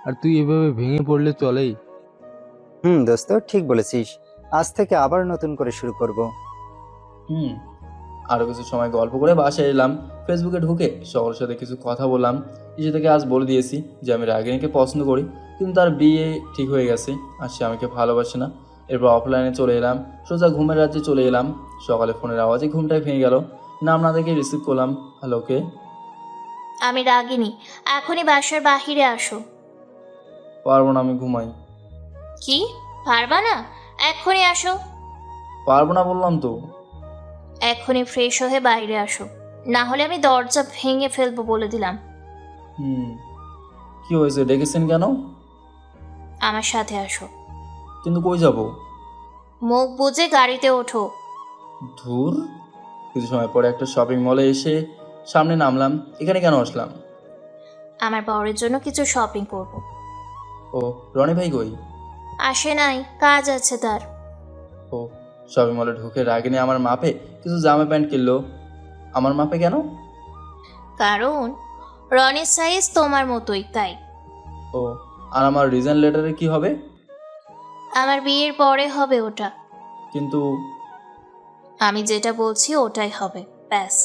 আর তুই এভাবে ভেঙে পড়লে চলেই। দোস্ত, ঠিক বলেছিস। আজ থেকে আবার নতুন করে শুরু করব। আরও কিছু সময় গল্প করে বাসায় এলাম। ফেসবুকে ঢুকে সকলের সাথে কিছু কথা বললাম। ইসে থেকে আজ বলে দিয়েছি যে আমি রাগিনীকে পছন্দ করি, কিন্তু তার বিয়ে ঠিক হয়ে গেছে আর সে আমাকে ভালোবাসে না। এরপর অফলাইনে চলে এলাম, সোজা ঘুমের রাজ্যে চলে এলাম। সকালে ফোনের আওয়াজে ঘুমটাই ভেঙে গেল। নাম না দেখে রিসিভ করলাম। হ্যালো, কে? আমি রাগিনী, এখনই বাসার বাহিরে আসো। পারবো না, আমি ঘুমাই। কি, পারবা না? এক্ষুনি আসো। পারবো না বললাম তো। এক্ষুনি ফ্রেশ হয়ে বাইরে আসো, না হলে আমি দরজা ভেঙে ফেলবো বলে দিলাম। কি হয়েছে, ডেকেছেন কেন? আমার সাথে আসো। কিন্তু কই যাব? মুখ বুজে গাড়িতে ওঠো। ধুর। কিছু সময় পরে একটা শপিং মলে এসে সামনে নামলাম। এখানে কেন আসলাম? আমার বরের জন্য কিছু শপিং করব। ও, রনি ভাই কই? আসে নাই, কাজ আছে তার। ও, শপিং মলে ঢুকে রাগিনী আমার মাপে কিছু জামা প্যান্ট কিনলো। আমার মাপে কেন? কারণ রনির সাইজ তোমার মতোই, তাই। ও, আর আমার রিজন লেটারে কি হবে? আমার বিয়ের পরে হবে ওটা। কিন্তু আমি যেটা বলছি ওটাই হবে, ব্যাস।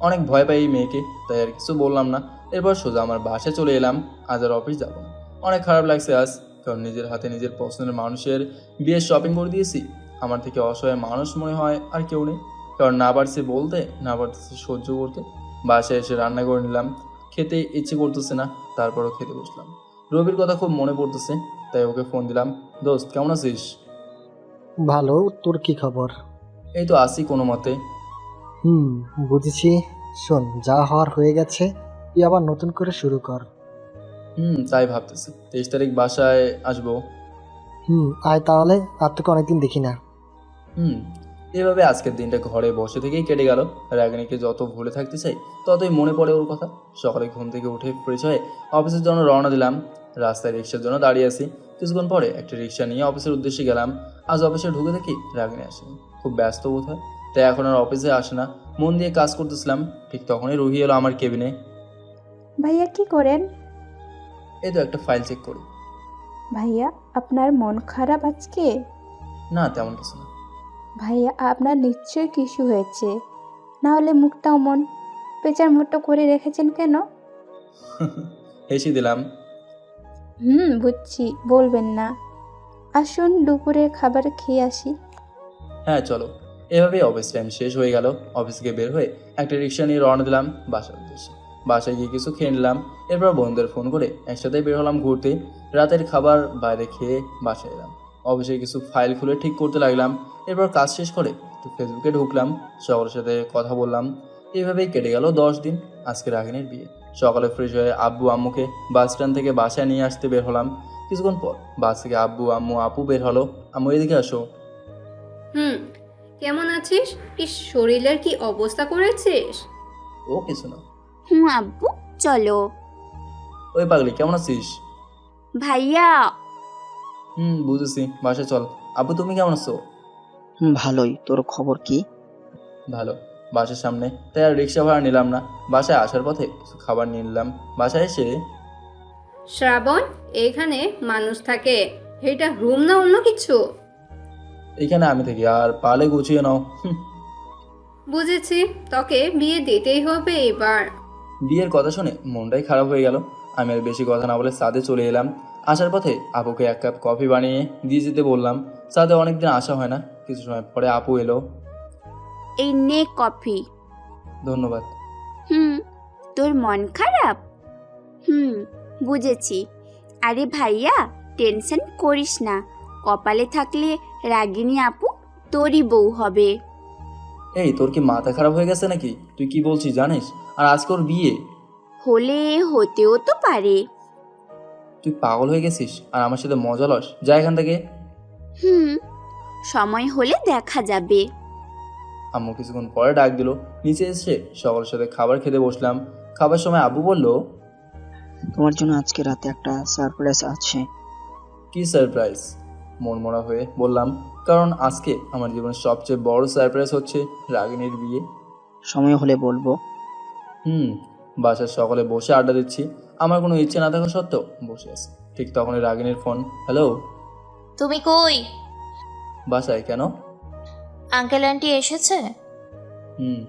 অনেক ভয় পাই এই মেয়েকে, তাই আর কিছু বললাম না। এরপর সোজা আমার বাসায় চলে এলাম। আজ আর অফিস যাব না। অনেক খারাপ লাগছে আজ, কারণ নিজের হাতে নিজের পছন্দের মানুষের বিয়ের শপিং করে দিয়েছি। আমার থেকে অসহায় মানুষ মনে হয় আর কেউ নেই, কারণ না পারছি বলতে, না পারতেছি সহ্য করতে। বাসায় এসে রান্না করে নিলাম। খেতে ইচ্ছে করতেছে না, তারপরও খেতে বসলাম। রবির কথা খুব মনে পড়তেছে, তাই ওকে ফোন দিলাম। দোস্ত, কেমন আছিস? ভালো, তোর কি খবর? এই তো আছি কোনো মতে। বুঝেছি। শোন, যা হওয়ার হয়ে গেছে, তুই আবার নতুন করে শুরু কর। তাই ভাবতেছি 23 তারিখ বাসায় আসবো। আয় তাহলে, আর তোকে অনেকদিন দেখি না। এভাবে আজকের দিনটা ঘরে বসে থেকেই কেটে গেল। রাগিনীকে যত ভুলে থাকতে চাই ততই মনে পড়ে ওর কথা। সকালে ঘুম থেকে উঠে ফ্রেশ হয়ে অফিসের জন্য রওনা দিলাম। রাস্তায় রিক্সার জন্য দাঁড়িয়ে আছি। কিছুক্ষণ পরে একটা রিক্সা নিয়ে অফিসের উদ্দেশ্যে গেলাম। আজ অফিসে ঢুকে দেখি রাগিনী আসেনি। খুব ব্যস্ত বোধ হয়, তাই এখন আর অফিসে আসে না। মন দিয়ে কাজ করতেছিলাম, ঠিক তখনই রুহি এলো আমার কেবিনে। ভাইয়া কি করেন? এই তো একটা ফাইল চেক করি। ভাইয়া, আপনার মন খারাপ আজকে? না, তেমন কিছু না। ভাইয়া, আপনার নিশ্চয়ই কিছু হয়েছে, না হলে মুখটা অমন পেঁচার মতো করে রেখেছেন কেন? হেসে দিলাম। বুঝছি, বলবেন না। আসুন, দুপুরের খাবার খেয়ে আসি। হ্যাঁ চলো। এভাবেই অফিস টাইম শেষ হয়ে গেল। অফিস থেকে বের হয়ে একটা রিক্সা নিয়ে রওনা দিলাম বাসার উদ্দেশ্যে। বাসায় গিয়ে কিছু খেয়ে নিলাম। এরপর বন্ধুদের ফোন করে একসাথে বের হলাম ঘুরতে। রাতের খাবার বাইরে খেয়ে বাসায় এলাম। অফিসে কিছু ফাইল খুলে ঠিক করতে লাগলাম। এরপর কাজ শেষ করে একটু ফেসবুকে ঢুকলাম, সকলের সাথে কথা বললাম। এভাবেই কেটে গেল 10 দিন। আজকে রাগিনীর বিয়ে। সকালে ফ্রেশ হয়ে আব্বু আম্মুকে বাস স্ট্যান্ড থেকে বাসায় নিয়ে আসতে বের হলাম। কিছুক্ষণ পর বাস থেকে আব্বু আম্মু আপু বের হলো। আম্মু, এদিকে আসো। কেমন আছিস? শরীরের কি অবস্থা করেছিস? ও কিছু না। আব্বু চলো। ওই পাগলি, কেমন আছিস? ভাইয়া। বুঝেছি, বাসায় চল। আব্বু, তুমি কেমন আছো? ভালোই। তোর খবর কি? ভালো। বাসার সামনে, তাই আর রিক্সা ভাড়া নিলাম না। বাসায় আসার পথে কিছু খাবার নিয়ে নিলাম। বাসায় এসে শ্রাবণ, এখানে মানুষ থাকে, এটা রুম না অন্য কিছু? এখানে আমি থাকি, আর পালে গুছিয়ে নাও। বুঝেছি, তোকে বিয়ে দিতেই হবে এবার। বিয়ের কথা শুনে মনটাই খারাপ হয়ে গেল। আমি আর বেশি কথা না বলে ছাদে চলে এলাম। আসার পথে আপুকে এক কাপ কফি বানিয়ে দিয়ে যেতে বললাম, সাথে অনেকদিন আসা হয় না। কিছু সময় পরে আপু এলো। এই নে কফি। ধন্যবাদ। তোর মন খারাপ? বুঝেছি। আরে ভাইয়া, টেনশন করিস না, কপালে থাকলে রাগিনী আপু তোরই বউ হবে। এই, তোর কি মাথা খারাপ হয়ে গেছে নাকি? তুই কি বলছিস জানিস? আর আজকে ওর বিয়ে। হলে হতেও তো পারে। তুই পাগল হয়ে গেছিস আর আমার সাথে মজা লস? যা এখান থেকে। সময় হলে দেখা যাবে। আম্মু কিছুক্ষণ পরে ডাক দিল। নিচে এসে সকলের সাথে খাবার খেতে বসলাম। খাবার সময় আব্বু বলল, তোমার জন্য আজকে রাতে একটা সারপ্রাইজ আছে। কি সারপ্রাইজ? মনমরা হয়ে বললাম, কারণ আজকে আমার জীবনের সবচেয়ে বড় সারপ্রাইজ হচ্ছে রাগিনীর বিয়ে। সময় হলে বলবো। বাসার সকলে বসে আড্ডা দিচ্ছি। আমার কোনো ইচ্ছে না থাকা সত্ত্বেও বসে আছি। ঠিক তখনই রাগিনীর ফোন। হ্যালো। তুমি কই? বাসায়। কেন? আঙ্কেল আন্টি এসেছে? হুম।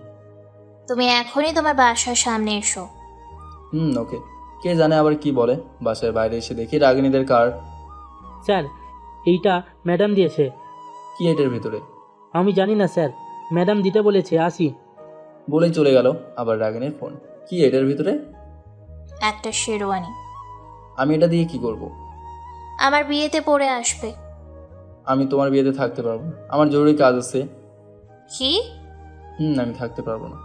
তুমি এখনই তোমার বাসার সামনে এসো। ওকে। কে জানে আবার কি বলে। বাসার বাইরে এসে দেখি রাগিনীদের কার। স্যার, এইটা ম্যাডাম দিয়েছে। কি এটার ভিতরে? আমি জানি না স্যার, ম্যাডাম দিতে বলেছে, আসি। বলেই চলে গেল। আবার রাগিনীর ফোন। কি এটার ভিতরে? একটা শেরওয়ানি। আমি এটা দিয়ে কি করব? আমার বিয়েতে পরে আসবে। আমি তোমার বিয়েতে থাকতে পারবো না, আমার জরুরি কাজ আছে। কি? আমি থাকতে পারবো না।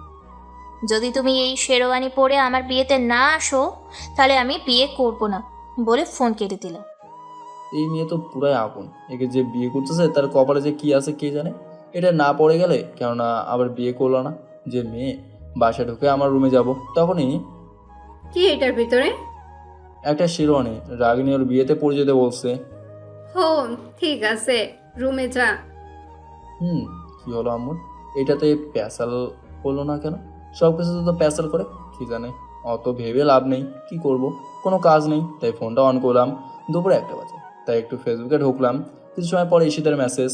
যদি তুমি এই শেরওয়ানি পরে আমার বিয়েতে না আসো, তাহলে আমি বিয়ে করব না বলে ফোন কেটে দিলাম। এই মেয়ে তো পুরাই আপন। একে যে বিয়ে করতেছে তার কপালে যে কি আছে কে জানে। এটা না পড়ে গেলে কেননা আবার বিয়ে করলো না। যে মেয়ে বাসা ঢুকে আমার রুমে যাব, তখনই কি এটার ভিতরে? একটা শেরওয়ানি। রাগিনী ওর বিয়েতে পড়ে যেতে বলছে। হো, ঠিক আছে, রুমে যা। কি হলো আম্মুর? এটাতে প্যাসাল হলো না কেন? সব কিছু তো প্যাসাল করে, কি জানে। অত ভেবে লাভ নেই। কি করব, কোনো কাজ নেই, তাই ফোনটা অন করলাম। দুপুরে 1টা বাজে, তাই একটু ফেসবুকে ঢুকলাম। কিছু সময় পরে ঈশিতার মেসেজ।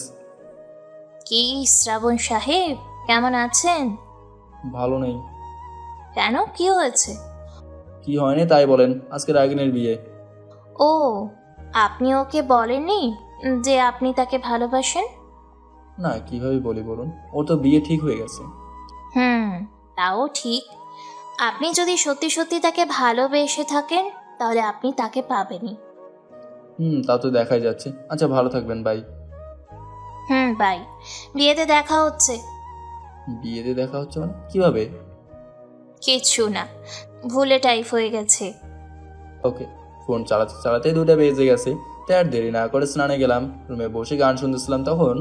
কি শ্রাবণ সাহেব, কেমন আছেন? ভালো নেই। কেন, কি হয়েছে? কি হয়নি তাই বলেন, আজকে রাগিনীর বিয়ে। ও, আপনি ওকে বলেননি যে আপনি তাকে ভালোবাসেন? না, কিভাবে বলি বলুন, ওর তো বিয়ে ঠিক হয়ে গেছে। তাও ঠিক। আপনি যদি সত্যি সত্যি তাকে ভালোবেসে থাকেন, তাহলে আপনি তাকে পাবেনই। তা তো দেখাই যাচ্ছে। আচ্ছা, ভালো থাকবেন, বাই। বাই। বিয়েতে দেখা হচ্ছে। বিয়েতে দেখা হচ্ছে মানে কিভাবে? কিচ্ছু না, ভুলে টাইপ হয়ে গেছে। ওকে। ফোন চালাতে চালাতে 2টা বেজে গেছে, তাই আর দেরি না করে স্নানে গেলাম। রুমে বসে গান শুনতেছিলাম তখন।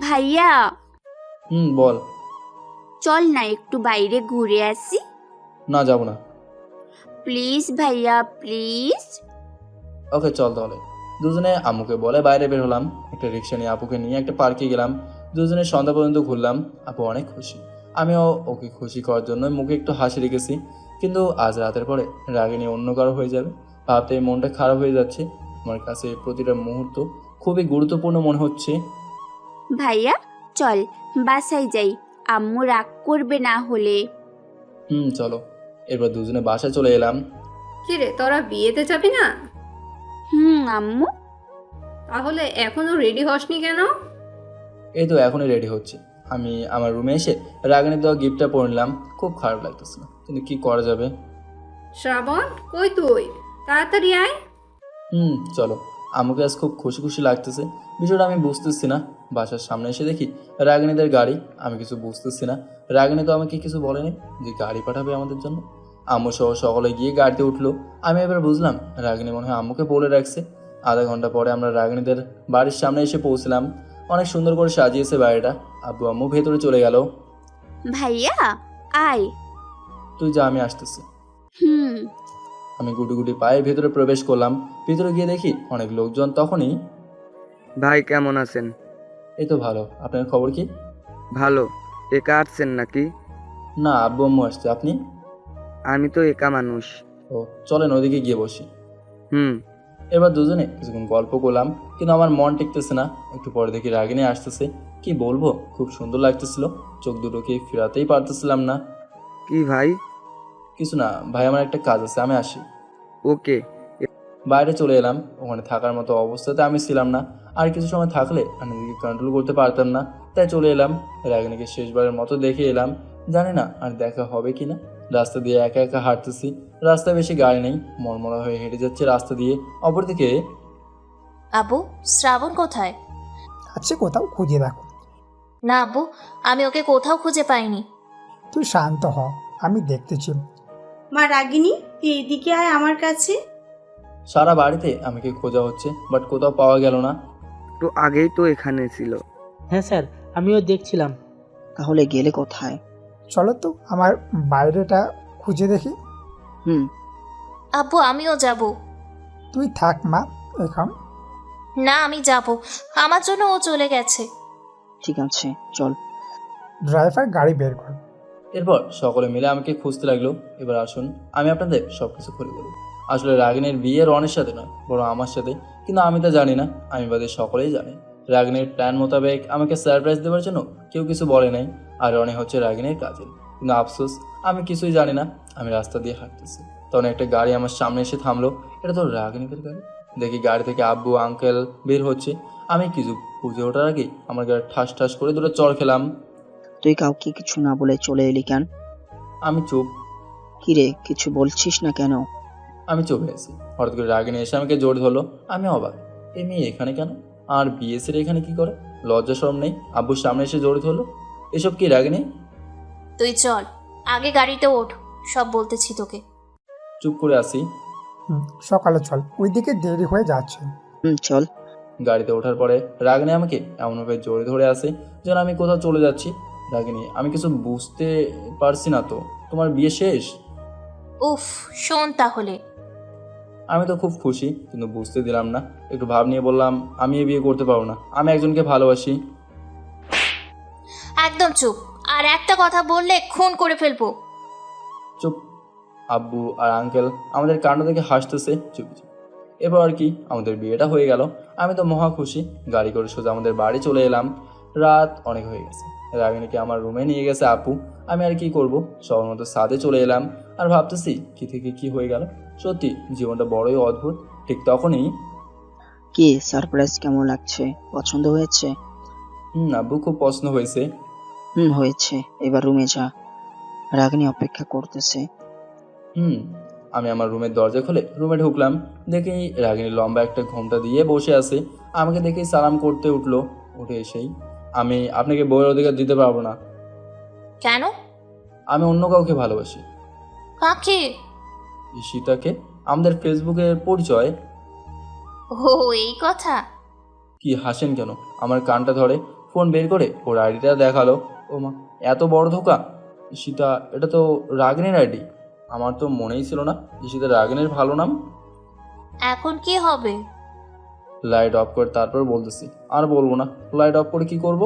ভাইয়া, বল। চল না একটু বাইরে ঘুরে আসি। না, যাব না। প্লিজ ভাইয়া, প্লিজ। ওকে, চল তাহলে। দুজনে আম্মুকে বলে বাইরে বের হলাম। একটা রিক্সা নিয়ে আপুকে নিয়ে একটা পার্কে গেলাম। দুজনে সন্ধ্যা পর্যন্ত ঘুরলাম। আপু অনেক খুশি। আমিও ওকে খুশি করার জন্য মুখে একটু হাসি রেখেছি। কিন্তু আজ রাতের পরে রাগিনী অন্য কারো হয়ে যাবে ভাবতে মনটা খারাপ হয়ে যাচ্ছে। আমার কাছে প্রতিটা মুহূর্ত খুবই গুরুত্বপূর্ণ মনে হচ্ছে। ভাইয়া, চল বাসায় যাই, আম্মু রাগ করবে না হলে। চলো। এরপর দুজনে বাসায় চলে এলাম। কিরে, তোরা বিয়েতে যাবি না? আম্মু। তাহলে এখনো রেডি হসনি কেন? এই তো এখনই রেডি হচ্ছে। আমি আমার রুমে এসে রাগিনীর দেওয়া গিফটটা পরে নিলাম। খুব খারাপ লাগতেছিল, কিন্তু কি করা যাবে। শ্রাবণ, কই তুই? তাড়াতাড়ি আয়। চলো। আমাকে আজ খুব খুশি খুশি লাগতেছে। বিষয়টা আমি বুঝতেছি না। বাসার সামনে এসে দেখি রাগিনীদের গাড়ি। আমি কিছু বুঝতেছি না। রাগিনী তো আমাকে কিছু বলেনি যে গাড়ি পাঠাবে আমাদের জন্য। আম্মু সহ সকলে গিয়ে গাড়িতে উঠলো। আমি এবার বুঝলাম রাগিনী মনে হয় আম্মুকে বলে রাখছে। আধা ঘন্টা পরে আমরা রাগিনীদের বাড়ির সামনে এসে পৌঁছলাম। অনেক সুন্দর করে সাজিয়েছে বাড়িটা। আব্বু আম্মু ভেতরে চলে গেল। ভাইয়া আয়। তুই যা, আমি আসতেছি। আমি গুটি গুটি পায়ে ভেতরে প্রবেশ করলাম। ভিতরে গিয়ে দেখি অনেক লোকজন। তখনই, ভাই কেমন আছেন? এই তো ভালো। আপনার খবর কি? ভালো। একা আসছেন নাকি? না, আব্বু আম্মু আসছে। আপনি? আমি তো একা মানুষ। ও, চলেন ওদিকে গিয়ে বসি। হুম। এবার দুজনে কিছুক্ষণ গল্প করলাম, কিন্তু আমার মন টিকতেছে না। একটু পরে দেখি রাগিনী আসতেছে। কি বলবো, খুব সুন্দর লাগতেছিল। চোখ দুটোকে ফেরাতেই পারতেছিলাম না। কি ভাই? কিছু না ভাই, আমার একটা কাজ আছে, আমি আসি। ওকে। বাইরে চলে এলাম। ওখানে থাকার মতো অবস্থাতে আমি ছিলাম না। আর কিছু সময় থাকলে আমি নিজেকে কন্ট্রোল করতে পারতাম না, তাই চলে এলাম। রাগিনীকে শেষবারের মতো দেখে এলাম, জানি না আর দেখা হবে কিনা। রাস্তা দিয়ে একা একা হাঁটতেছি, রাস্তায় বেশি গাড়ি নেই, মরমরা হয়ে হেঁটে যাচ্ছে রাস্তা দিয়ে। অপরদিকে আব্বু, শ্রাবণ কোথায়? আছে কোথাও, খুঁজে দেখো। না আব্বু, আমি ওকে কোথাও খুঁজে পাইনি। তুই শান্ত হ, আমি দেখতেছি। মা রাগিনী, তুই এদিকে আয় আমার কাছে। সারা বাড়িতে আমাকে খোঁজা হচ্ছে, বাট কোথাও পাওয়া গেল না। তো আগেই তো এখানে ছিল। হ্যাঁ স্যার, আমিও দেখছিলাম। তাহলে গেলে কোথায়? চলো তো আমার বাইরেটা খুঁজে দেখি। হুম। আব্বু, আমিও যাব। তুই থাক মা এখন। না, আমি যাব, আমার জন্য ও চলে গেছে। ঠিক আছে, চল। ড্রাইভার গাড়ি বের কর। এরপর সকলে মিলে আমাকে খুঁজতে লাগলো। এবার আসুন আমি আপনাদের সবকিছু খুলে বলি। আসলে রাগিনীর বিয়ে রনের সাথে নয়, বরং আমার সাথে। কিন্তু আমি তা জানি না, আমি বাদে সকলেই জানে। রাগিনীর প্ল্যান মোতাবেক আমাকে সারপ্রাইজ দেওয়ার জন্য কেউ কিছু বলে নাই, আর রনে হচ্ছে রাগিনীর কাজিন। কিন্তু আফসোস, আমি কিছুই জানি না। আমি রাস্তা দিয়ে হাঁটতেছি, তখন একটা গাড়ি আমার সামনে এসে থামলো। এটা তো রাগিনীদের গাড়ি। দেখি গাড়ি থেকে আব্বু আঙ্কেল বের হচ্ছে। আমি কিছু বুঝে ওঠার আগে আমার গাড়ি ঠাস ঠাস করে দুটো চড় খেলাম। তুই কাউকে কিছু না বলে চলে এলি কেন? আমি চুপ। কিরে, কিছু বলছিস না কেন? আমি চুপ হয়েছি। হঠাৎ করে রাগিনী এসে আমাকে জোর ধরলো। আমি অবাক, এই মেয়ে এখানে কেন? আর বিএসের এখানে কি করে? লজ্জা শরম নেই? আব্বুর সামনে এসে জড়িত হলো। এসব কি রাগিনী? তুই চল, আগে গাড়িতে ওঠ, সব বলতেছি তোকে। চুপ করে আসি। সকালে চল, ওইদিকে দেরি হয়ে যাচ্ছে। চল। গাড়িতে ওঠার পরে রাগিনী আমাকে এমনভাবে জড়িয়ে ধরে আসে যেন আমি কোথাও চলে যাচ্ছি। রাগিনী, আমি কিছু বুঝতে পারছি না তো, তোমার বিয়ে শেষ? উফ, শোন তাহলে। আমি তো খুব খুশি, কিন্তু বুঝতে দিলাম না। একটু ভাব নিয়ে বললাম, আমি এ বিয়ে করতে পারবো না, আমি একজনকে ভালোবাসি। একদম চুপ, আর একটা কথা বললে খুন করে ফেলবো। চুপ। আব্বু আর আঙ্কেল আমাদের কাণ্ড দেখে হাসতেছে চুপ চুপ। এবার আর কি, আমাদের বিয়েটা হয়ে গেল। আমি তো মহা খুশি। গাড়ি করে সোজা আমাদের বাড়ি চলে এলাম। রাত অনেক হয়ে গেছে। রাগিনীকে আমার রুমে নিয়ে গেছে আপু। আমি আর কি করব, সবার মতো ছাদে চলে এলাম। আর ভাবতেছি কি থেকে কি হয়ে গেল। সত্যি জীবনটা বড়ই অদ্ভুত। ঠিক তখনই কি সারপ্রাইজ, কেমন লাগছে? পছন্দ হয়েছে? আব্বু, খুব পছন্দ হয়েছে। হয়েছে। এবার রুমে যা, রাগিনী অপেক্ষা করতেছে। আমি আমার রুমের দরজা খুলে রুমে ঢুকলাম। দেখি রাগিনী লম্বা একটা ঘোমটা দিয়ে বসে আছে। আমাকে দেখেই সালাম করতে উঠলো। উঠে এসেই, আমি আপনাকে বইয়ের অধিকার দিতে পারবো না। কেন? আমি অন্য কাউকে ভালোবাসি। কাকে? ঈশিতাকে, আমাদের ফেসবুকের পরিচয়। ও, এই কথা। কি হাসেন কেন? আমার কানটা ধরে ফোন বের করে ওর আইডিটা দেখালো। ও মা, এত বড় ধোকা! ঈশিতা, এটা তো রাগিনীর আইডি। আমার তো মনেই ছিল না ঈশিতা রাগিনীর ভালো নাম। এখন কি হবে? লাইট অফ করে তারপর বলতেছি। আর বলবো না। লাইট অফ করে কি করব?